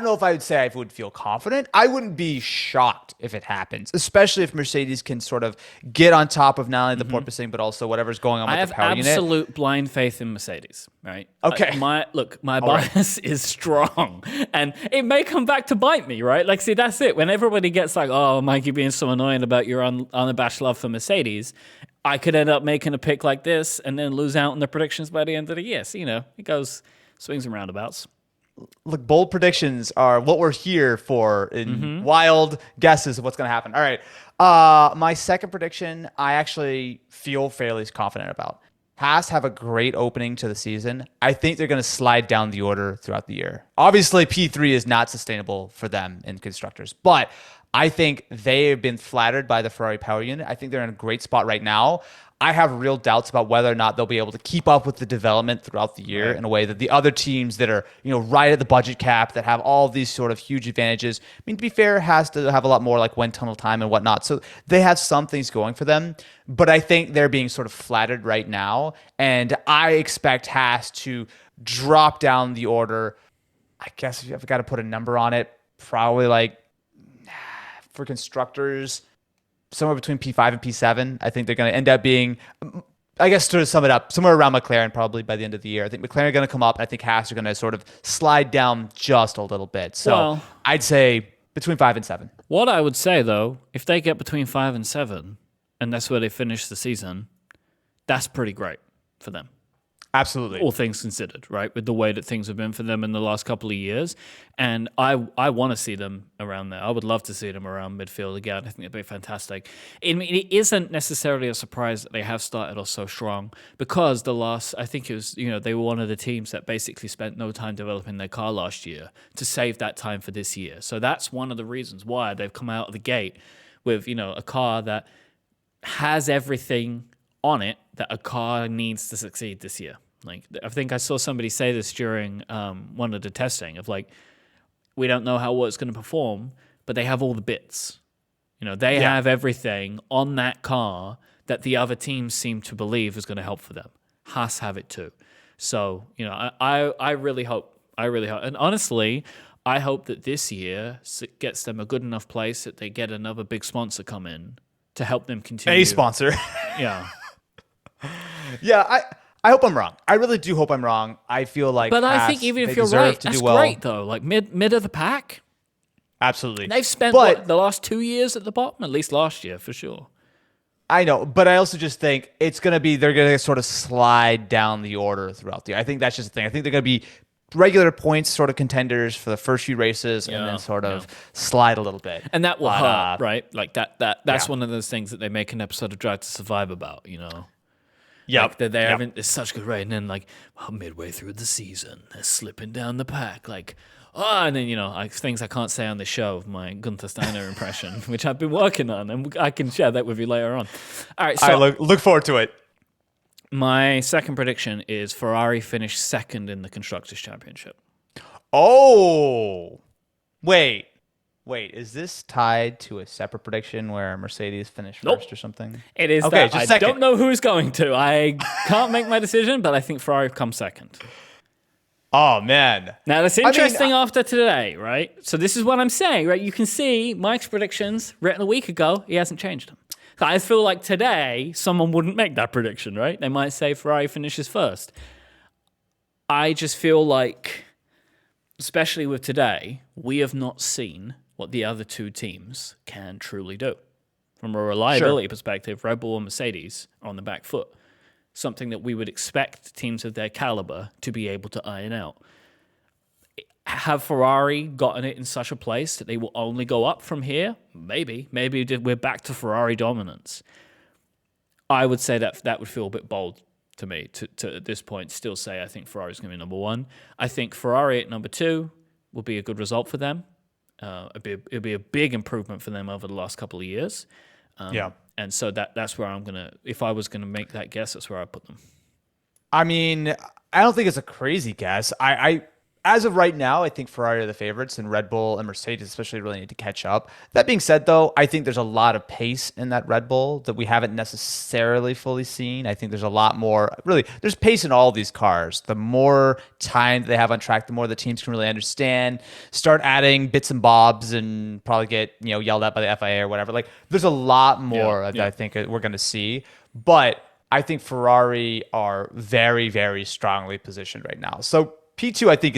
B: know if I would say I would feel confident. I wouldn't be shocked if it happens, especially if Mercedes can sort of get on top of not only the porpoising, but also whatever's going on with the power unit.
A: I have absolute blind faith in Mercedes, right?
B: Okay.
A: My bias is strong, and it may come back to bite me, right? Like, see, that's it. When everybody gets like, oh, Mikey being so annoying about your unabashed love for Mercedes, I could end up making a pick like this and then lose out on the predictions by the end of the year. So, it goes swings and roundabouts.
B: Look, bold predictions are what we're here for in wild guesses of what's going to happen. All right. My second prediction, I actually feel fairly confident about. Haas have a great opening to the season. I think they're going to slide down the order throughout the year. Obviously, P3 is not sustainable for them in constructors, but I think they have been flattered by the Ferrari power unit. I think they're in a great spot right now. I have real doubts about whether or not they'll be able to keep up with the development throughout the year in a way that the other teams that are, right at the budget cap, that have all of these sort of huge advantages. I mean, to be fair, has to have a lot more like wind tunnel time and whatnot. So they have some things going for them, but I think they're being sort of flattered right now. And I expect Haas to drop down the order. I guess if I've got to put a number on it, probably like for constructors, somewhere between P5 and P7. I think they're going to end up being, I guess to sum it up, somewhere around McLaren probably by the end of the year. I think McLaren are going to come up, and I think Haas are going to sort of slide down just a little bit. So I'd say between 5 and 7.
A: What I would say, though, if they get between 5 and 7, and that's where they finish the season, that's pretty great for them.
B: Absolutely.
A: All things considered, right? With the way that things have been for them in the last couple of years. And I want to see them around there. I would love to see them around midfield again. I think it'd be fantastic. It isn't necessarily a surprise that they have started off so strong because I think it was, they were one of the teams that basically spent no time developing their car last year to save that time for this year. So that's one of the reasons why they've come out of the gate with, a car that has everything on it that a car needs to succeed this year. Like, I think I saw somebody say this during one of the testing of like, we don't know how it's going to perform, but they have all the bits. They have everything on that car that the other teams seem to believe is going to help for them. Haas have it too. So, I really hope. And honestly, I hope that this year gets them a good enough place that they get another big sponsor come in to help them continue.
B: A sponsor.
A: Yeah.
B: Yeah, I hope I'm wrong. I really do hope I'm wrong. I feel like,
A: but I think even if you're right, that's great though. Like mid of the pack.
B: Absolutely.
A: They've spent the last 2 years at the bottom, at least last year for sure.
B: I know, but I also just think they're going to sort of slide down the order throughout the year. I think that's just the thing. I think they're going to be regular points sort of contenders for the first few races and then sort of slide a little bit.
A: And that will hurt, right? Like that's one of those things that they make an episode of Drive to Survive about,
B: Yeah,
A: like they're having it's such good rate, and then like midway through the season, they're slipping down the pack, and then things I can't say on the show of my Gunther Steiner impression, which I've been working on, and I can share that with you later on. All right, so
B: I look forward to it.
A: My second prediction is Ferrari finish second in the Constructors' Championship.
B: Oh, wait, is this tied to a separate prediction where Mercedes finished first or something?
A: It is. Okay, just second. I don't know who's going to. I can't make my decision, but I think Ferrari comes second.
B: Oh, man.
A: Now, that's interesting after today, right? So this is what I'm saying, right? You can see Mike's predictions written a week ago. He hasn't changed them. So I feel like today, someone wouldn't make that prediction, right? They might say Ferrari finishes first. I just feel like, especially with today, we have not seen what the other two teams can truly do. From a reliability perspective, Red Bull and Mercedes are on the back foot. Something that we would expect teams of their caliber to be able to iron out. Have Ferrari gotten it in such a place that they will only go up from here? Maybe. Maybe we're back to Ferrari dominance. I would say that would feel a bit bold to me to at this point still say I think Ferrari's going to be number one. I think Ferrari at number two will be a good result for them. It'd be a big improvement for them over the last couple of years. And so that's where I'm gonna. If I was gonna make that guess, that's where I put them.
B: I mean, I don't think it's a crazy guess. I as of right now, I think Ferrari are the favorites, and Red Bull and Mercedes especially really need to catch up. That being said, though, I think there's a lot of pace in that Red Bull that we haven't necessarily fully seen. I think there's a lot more, really, there's pace in all these cars. The more time they have on track, the more the teams can really understand, start adding bits and bobs, and probably get yelled at by the FIA or whatever. Like, there's a lot more that I think we're going to see. But I think Ferrari are very, very strongly positioned right now. So P2, I think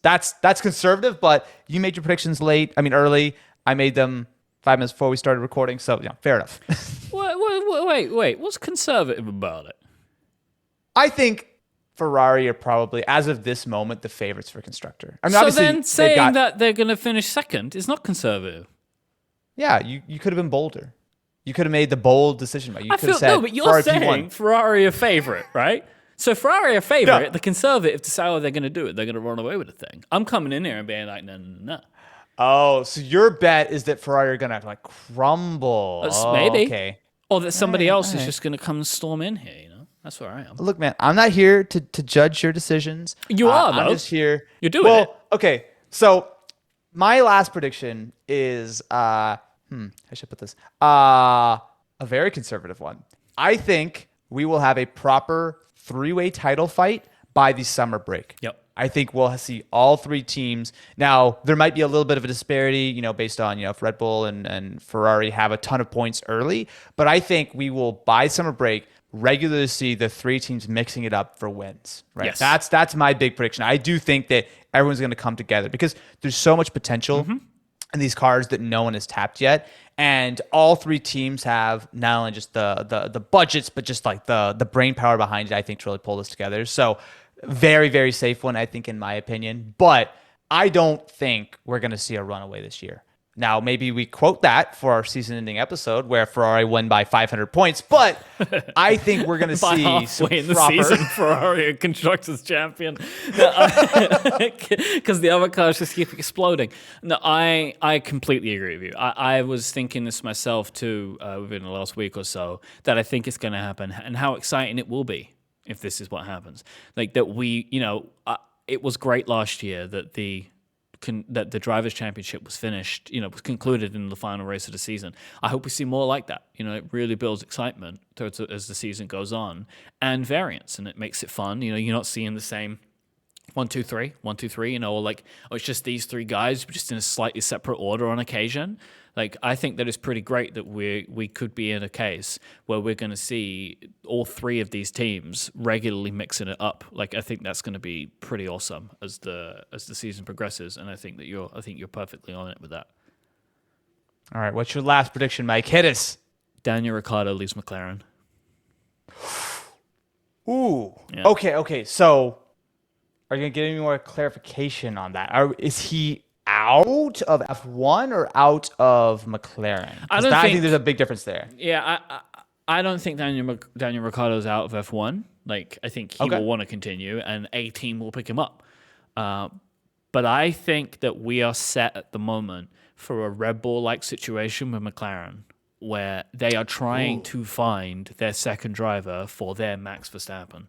B: that's conservative, but you made your predictions early. I made them 5 minutes before we started recording, so fair enough.
A: Wait, what's conservative about it?
B: I think Ferrari are probably, as of this moment, the favorites for constructor. I mean,
A: so then saying that they're going to finish second is not conservative.
B: Yeah, you could have been bolder. You could have made the bold decision. You could have said,
A: no, but you're saying Ferrari a favorite, right? So Ferrari a favorite, the conservative decide how they're going to do it. They're going to run away with the thing. I'm coming in here and being like, no.
B: Oh, so your bet is that Ferrari are going to crumble.
A: Maybe.
B: Okay.
A: Or that somebody else is just going to come and storm in here, That's where I am.
B: Look, man, I'm not here to judge your decisions.
A: You are, though.
B: I'm just here.
A: You're doing it.
B: Okay. So my last prediction is, I should put this, a very conservative one. I think we will have a proper 3-way title fight by the summer break.
A: Yep.
B: I think we'll see all 3 teams. Now, there might be a little bit of a disparity, based on, if Red Bull and Ferrari have a ton of points early. But I think we will, by summer break, regularly see the 3 teams mixing it up for wins. Right.
A: Yes.
B: That's my big prediction. I do think that everyone's going to come together because there's so much potential in these cars that no one has tapped yet. And all 3 teams have not only just the budgets, but just like the brain power behind it, I think, to really pull this together. So very, very safe one, I think, in my opinion. But I don't think we're going to see a runaway this year. Now, maybe we quote that for our season-ending episode where Ferrari won by 500 points, but I think we're going to see some
A: in the season, Ferrari a constructors champion because the other cars just keep exploding. No, I completely agree with you. I was thinking this myself too within the last week or so that I think it's going to happen and how exciting it will be if this is what happens. Like that it was great last year that the Drivers' Championship was finished, was concluded in the final race of the season. I hope we see more like that. It really builds excitement as the season goes on and variance, and it makes it fun. You're not seeing the same 1, 2, 3, 1, 2, 3, or it's just these 3 guys, just in a slightly separate order on occasion. I think that it's pretty great that we could be in a case where we're going to see all 3 of these teams regularly mixing it up. I think that's going to be pretty awesome as the season progresses, and I think you're perfectly on it with that.
B: All right, what's your last prediction, Mike? Hit us.
A: Daniel Ricciardo leaves McLaren.
B: Ooh. Yeah. Okay. So, are you going to give any more clarification on that? Is he out of F1 or out of McLaren? I think there's a big difference there.
A: Yeah, I don't think Daniel Ricciardo's out of F1. I think he will want to continue, and a team will pick him up. But I think that we are set at the moment for a Red Bull-like situation with McLaren, where they are trying to find their second driver for their Max Verstappen.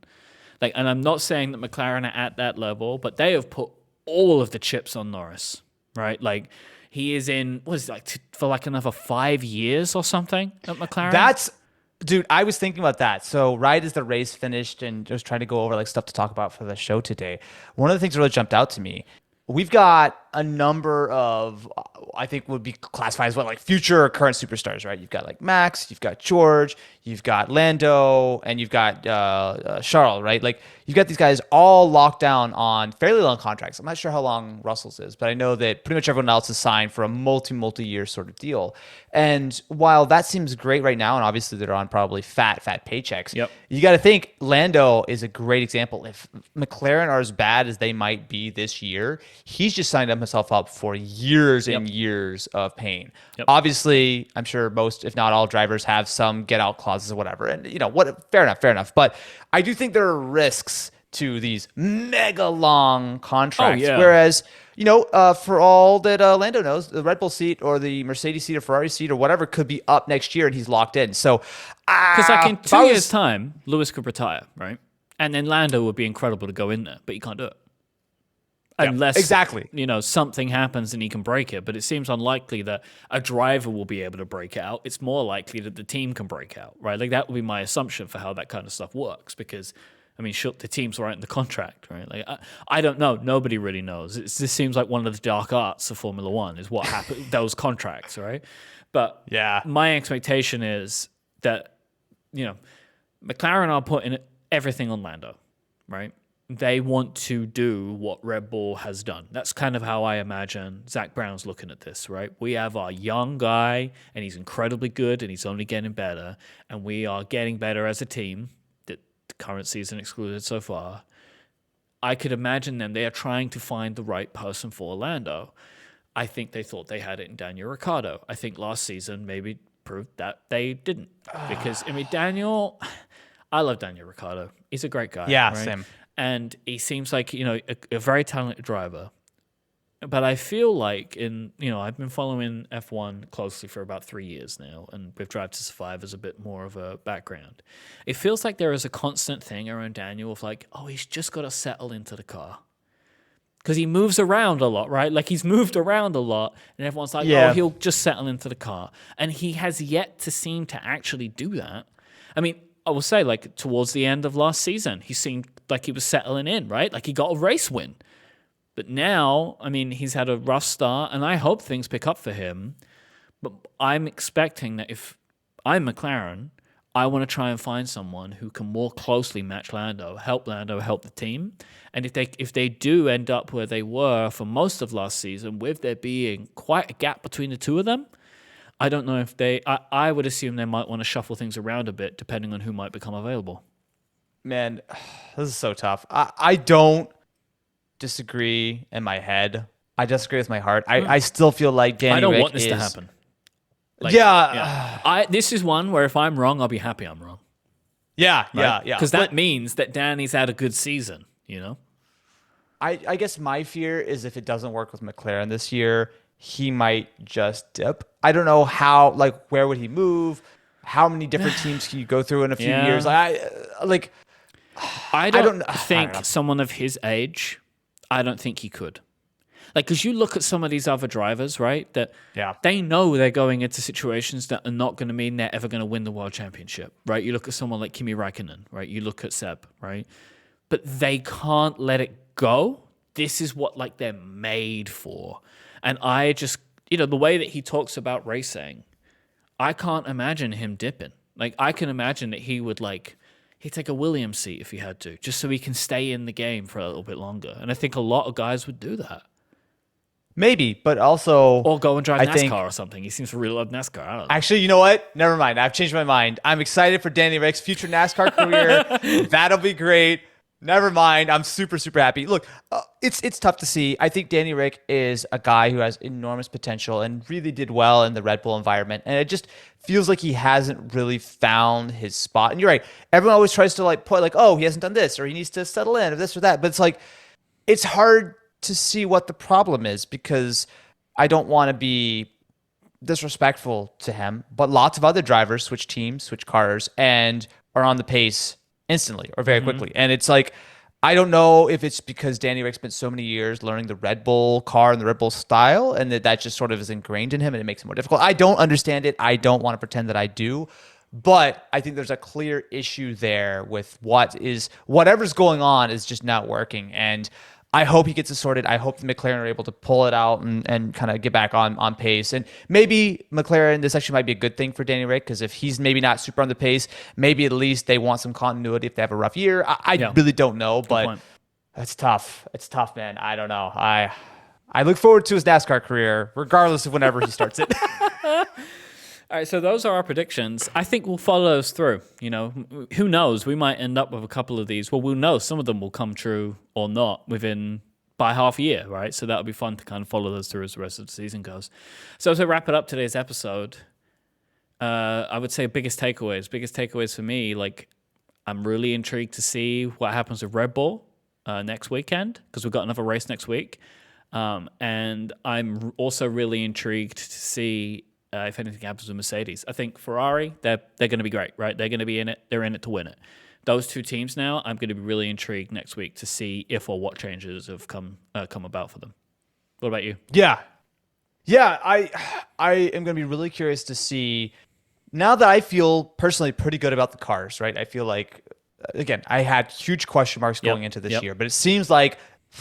A: And I'm not saying that McLaren are at that level, but they have put all of the chips on Norris. Right, he is in for another 5 years or something at McLaren.
B: Dude, I was thinking about that. So right as the race finished and just trying to go over stuff to talk about for the show today, one of the things that really jumped out to me, we've got a number of, I think would be classified as future or current superstars, right? You've got Max, you've got George, you've got Lando, and you've got Charles, right? You've got these guys all locked down on fairly long contracts. I'm not sure how long Russell's is, but I know that pretty much everyone else is signed for a multi-year sort of deal. And while that seems great right now, and obviously they're on probably fat paychecks, you got to think Lando is a great example. If McLaren are as bad as they might be this year, he's just signed himself up for years and years of pain. Obviously, I'm sure most, if not all, drivers have some get-out clauses or whatever. And, fair enough. But I do think there are risks to these mega long contracts.
A: yeah.
B: Whereas, for all that Lando knows, the Red Bull seat or the Mercedes seat or Ferrari seat or whatever could be up next year and he's locked in. So,
A: because like in 2 years' time, Lewis could retire, right? And then Lando would be incredible to go in there, but you can't do it. Unless,
B: exactly.
A: Something happens and he can break it. But it seems unlikely that a driver will be able to break out. It's more likely that the team can break out, right? Like that would be my assumption for how that kind of stuff works. Because, I mean, the team's writing the contract, right? Like I don't know. Nobody really knows. This seems like one of the dark arts of Formula One is what happened, those contracts, right? But my expectation is that, McLaren are putting everything on Lando, right? They want to do what Red Bull has done. That's kind of how I imagine Zach Brown's looking at this, right? We have our young guy, and he's incredibly good, and he's only getting better, and we are getting better as a team, the current season excluded so far. I could imagine they are trying to find the right person for Lando. I think they thought they had it in Daniel Ricciardo. I think last season maybe proved that they didn't. Because, Daniel... I love Daniel Ricciardo. He's a great guy.
B: Yeah,
A: right?
B: same.
A: And he seems like, a very talented driver. But I feel like I've been following F1 closely for about 3 years now, and with Drive to Survive as a bit more of a background. It feels like there is a constant thing around Daniel of like, oh, he's just got to settle into the car. Because he moves around a lot, right? Like he's moved around a lot, and everyone's like, oh, he'll just settle into the car. And he has yet to seem to actually do that. I mean, I will say, like, towards the end of last season, he seemed like he was settling in, right? Like, he got a race win. But now, he's had a rough start, and I hope things pick up for him. But I'm expecting that if I'm McLaren, I want to try and find someone who can more closely match Lando, help the team. And if they do end up where they were for most of last season, with there being quite a gap between the two of them, I don't know if I would assume they might want to shuffle things around a bit depending on who might become available.
B: Man, this is so tough. I don't disagree in my head. I disagree with my heart. I still feel like Danny Rick
A: I don't want this to happen. Like, this is one where if I'm wrong, I'll be happy I'm wrong.
B: Yeah.
A: Because that means that Danny's had a good season,
B: I guess my fear is if it doesn't work with McLaren this year, he might just dip. I don't know how, where would he move? How many different teams can you go through in a few years? I don't think
A: someone of his age, I don't think he could. Because you look at some of these other drivers, right, that they know they're going into situations that are not going to mean they're ever going to win the world championship, right? You look at someone like Kimi Räikkönen, right? You look at Seb, right? But they can't let it go. This is what, they're made for. And I just, the way that he talks about racing, I can't imagine him dipping. I can imagine that he would, he'd take a Williams seat if he had to, just so he can stay in the game for a little bit longer. And I think a lot of guys would do that.
B: Maybe, but also...
A: Or go and drive NASCAR or something. He seems to really love NASCAR. I don't know.
B: Actually, you know what? Never mind. I've changed my mind. I'm excited for Danny Rick's future NASCAR career. That'll be great. Never mind. I'm super, super happy. Look, it's tough to see. I think Danny Rick is a guy who has enormous potential and really did well in the Red Bull environment. And it just feels like he hasn't really found his spot. And you're right. Everyone always tries to point oh, he hasn't done this or he needs to settle in or this or that. But it's hard to see what the problem is because I don't want to be disrespectful to him. But lots of other drivers switch teams, switch cars, and are on the pace instantly or very quickly. And it's I don't know if it's because Danny Rick spent so many years learning the Red Bull car and the Red Bull style and that just sort of is ingrained in him and it makes it more difficult. I don't understand it. I don't want to pretend that I do. But I think there's a clear issue there with whatever's going on is just not working. And I hope he gets it sorted. I hope the McLaren are able to pull it out and kind of get back on pace. And maybe McLaren, this actually might be a good thing for Danny Rick because if he's maybe not super on the pace, maybe at least they want some continuity if they have a rough year. I really don't know, but it's tough. It's tough, man. I don't know. I look forward to his NASCAR career, regardless of whenever he starts it.
A: All right, so those are our predictions. I think we'll follow those through. Who knows? We might end up with a couple of these. Well, we'll know some of them will come true or not by half a year, right? So that'll be fun to kind of follow those through as the rest of the season goes. So to wrap it up today's episode, I would say biggest takeaways. Biggest takeaways for me, I'm really intrigued to see what happens with Red Bull next weekend, because we've got another race next week. And I'm also really intrigued to see if anything happens with Mercedes. I think Ferrari, they're going to be great, right? They're going to be in it. They're in it to win it. Those two teams now, I'm going to be really intrigued next week to see if or what changes have come about for them. What about you?
B: Yeah. I am going to be really curious to see, now that I feel personally pretty good about the cars, right? I feel like, again, I had huge question marks going into this year, but it seems like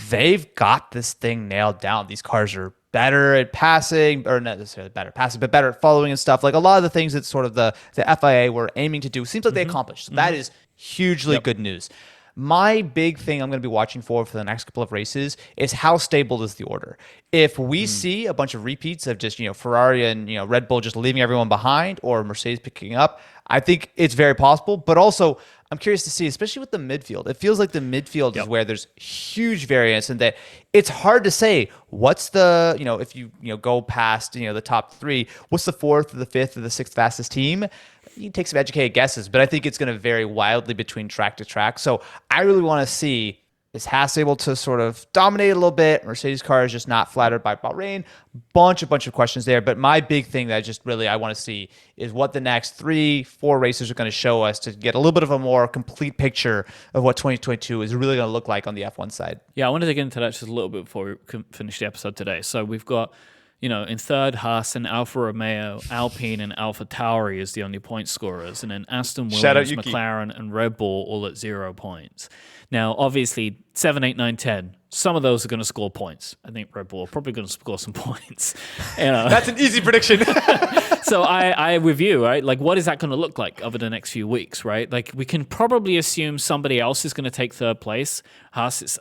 B: they've got this thing nailed down. These cars are better at passing, or not necessarily better at passing, but better at following and stuff. Like a lot of the things that sort of the FIA were aiming to do seems like they accomplished. So that is hugely good news. My big thing I'm going to be watching for the next couple of races is how stable is the order. If we see a bunch of repeats of just, Ferrari and, Red Bull just leaving everyone behind, or Mercedes picking up, I think it's very possible. But also, I'm curious to see, especially with the midfield. It feels like the midfield is where there's huge variance, and that it's hard to say what's the, if you go past, the top three, what's the fourth or the fifth or the sixth fastest team? You can take some educated guesses, but I think it's going to vary wildly between track to track. So I really want to see, is Haas able to sort of dominate a little bit? Mercedes car is just not flattered by Bahrain. Bunch of questions there. But my big thing that just really I want to see is what the next 3-4 races are going to show us, to get a little bit of a more complete picture of what 2022 is really going to look like on the F1 side.
A: Yeah, I wanted to get into that just a little bit before we finish the episode today. So we've got, in third, Haas and Alfa Romeo, Alpine and Alpha Tauri is the only point scorers. And then Aston Williams, McLaren, and Red Bull all at 0 points. Now, obviously, 7, 8, 9, 10, some of those are going to score points. I think Red Bull are probably going to score some points.
B: That's an easy prediction.
A: So I with you, right? Like, what is that going to look like over the next few weeks, right? Like, we can probably assume somebody else is going to take third place. Haas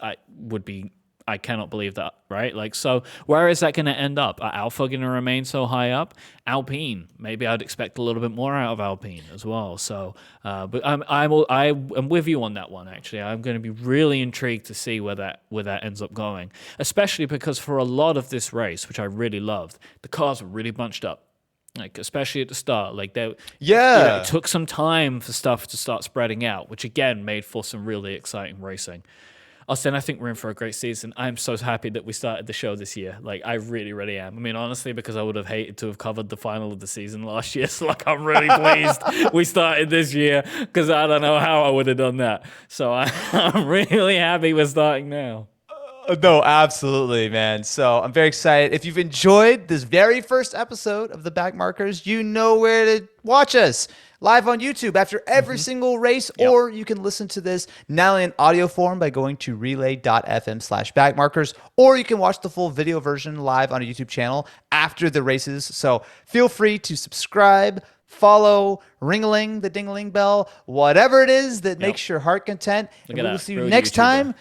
A: I cannot believe that, right? Like, so where is that going to end up? Are Alpha going to remain so high up? Alpine, maybe I'd expect a little bit more out of Alpine as well. So, but I'm with you on that one, actually. I'm going to be really intrigued to see where that ends up going, especially because for a lot of this race, which I really loved, the cars were really bunched up. Like, especially at the start, like it took some time for stuff to start spreading out, which again made for some really exciting racing. Austin, I think we're in for a great season. I'm so happy that we started the show this year. Like, I really, really am. I mean, honestly, because I would have hated to have covered the final of the season last year. So, like, I'm really pleased we started this year, because I don't know how I would have done that. So I'm really happy we're starting now.
B: No, absolutely, man. So I'm very excited. If you've enjoyed this very first episode of the Backmarkers, you know where to watch us. Live on YouTube after every single race, or you can listen to this not only in audio form by going to relay.fm/backmarkers, or you can watch the full video version live on a YouTube channel after the races. So feel free to subscribe, follow, ring-a-ling, the ding-a-ling bell, whatever it is that makes your heart content. And we will see you next time.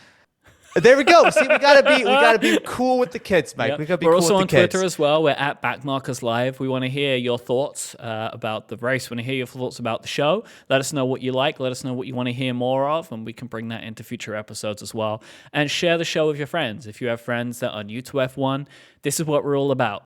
B: There we go. See, we gotta be cool with the kids, Mike.
A: Yep.
B: We gotta be
A: We're
B: cool
A: also
B: with
A: on
B: the kids.
A: Twitter as well. We're at Backmarkers Live. We want to hear your thoughts about the race. We want to hear your thoughts about the show. Let us know what you like. Let us know what you want to hear more of, and we can bring that into future episodes as well. And share the show with your friends. If you have friends that are new to F1, this is what we're all about.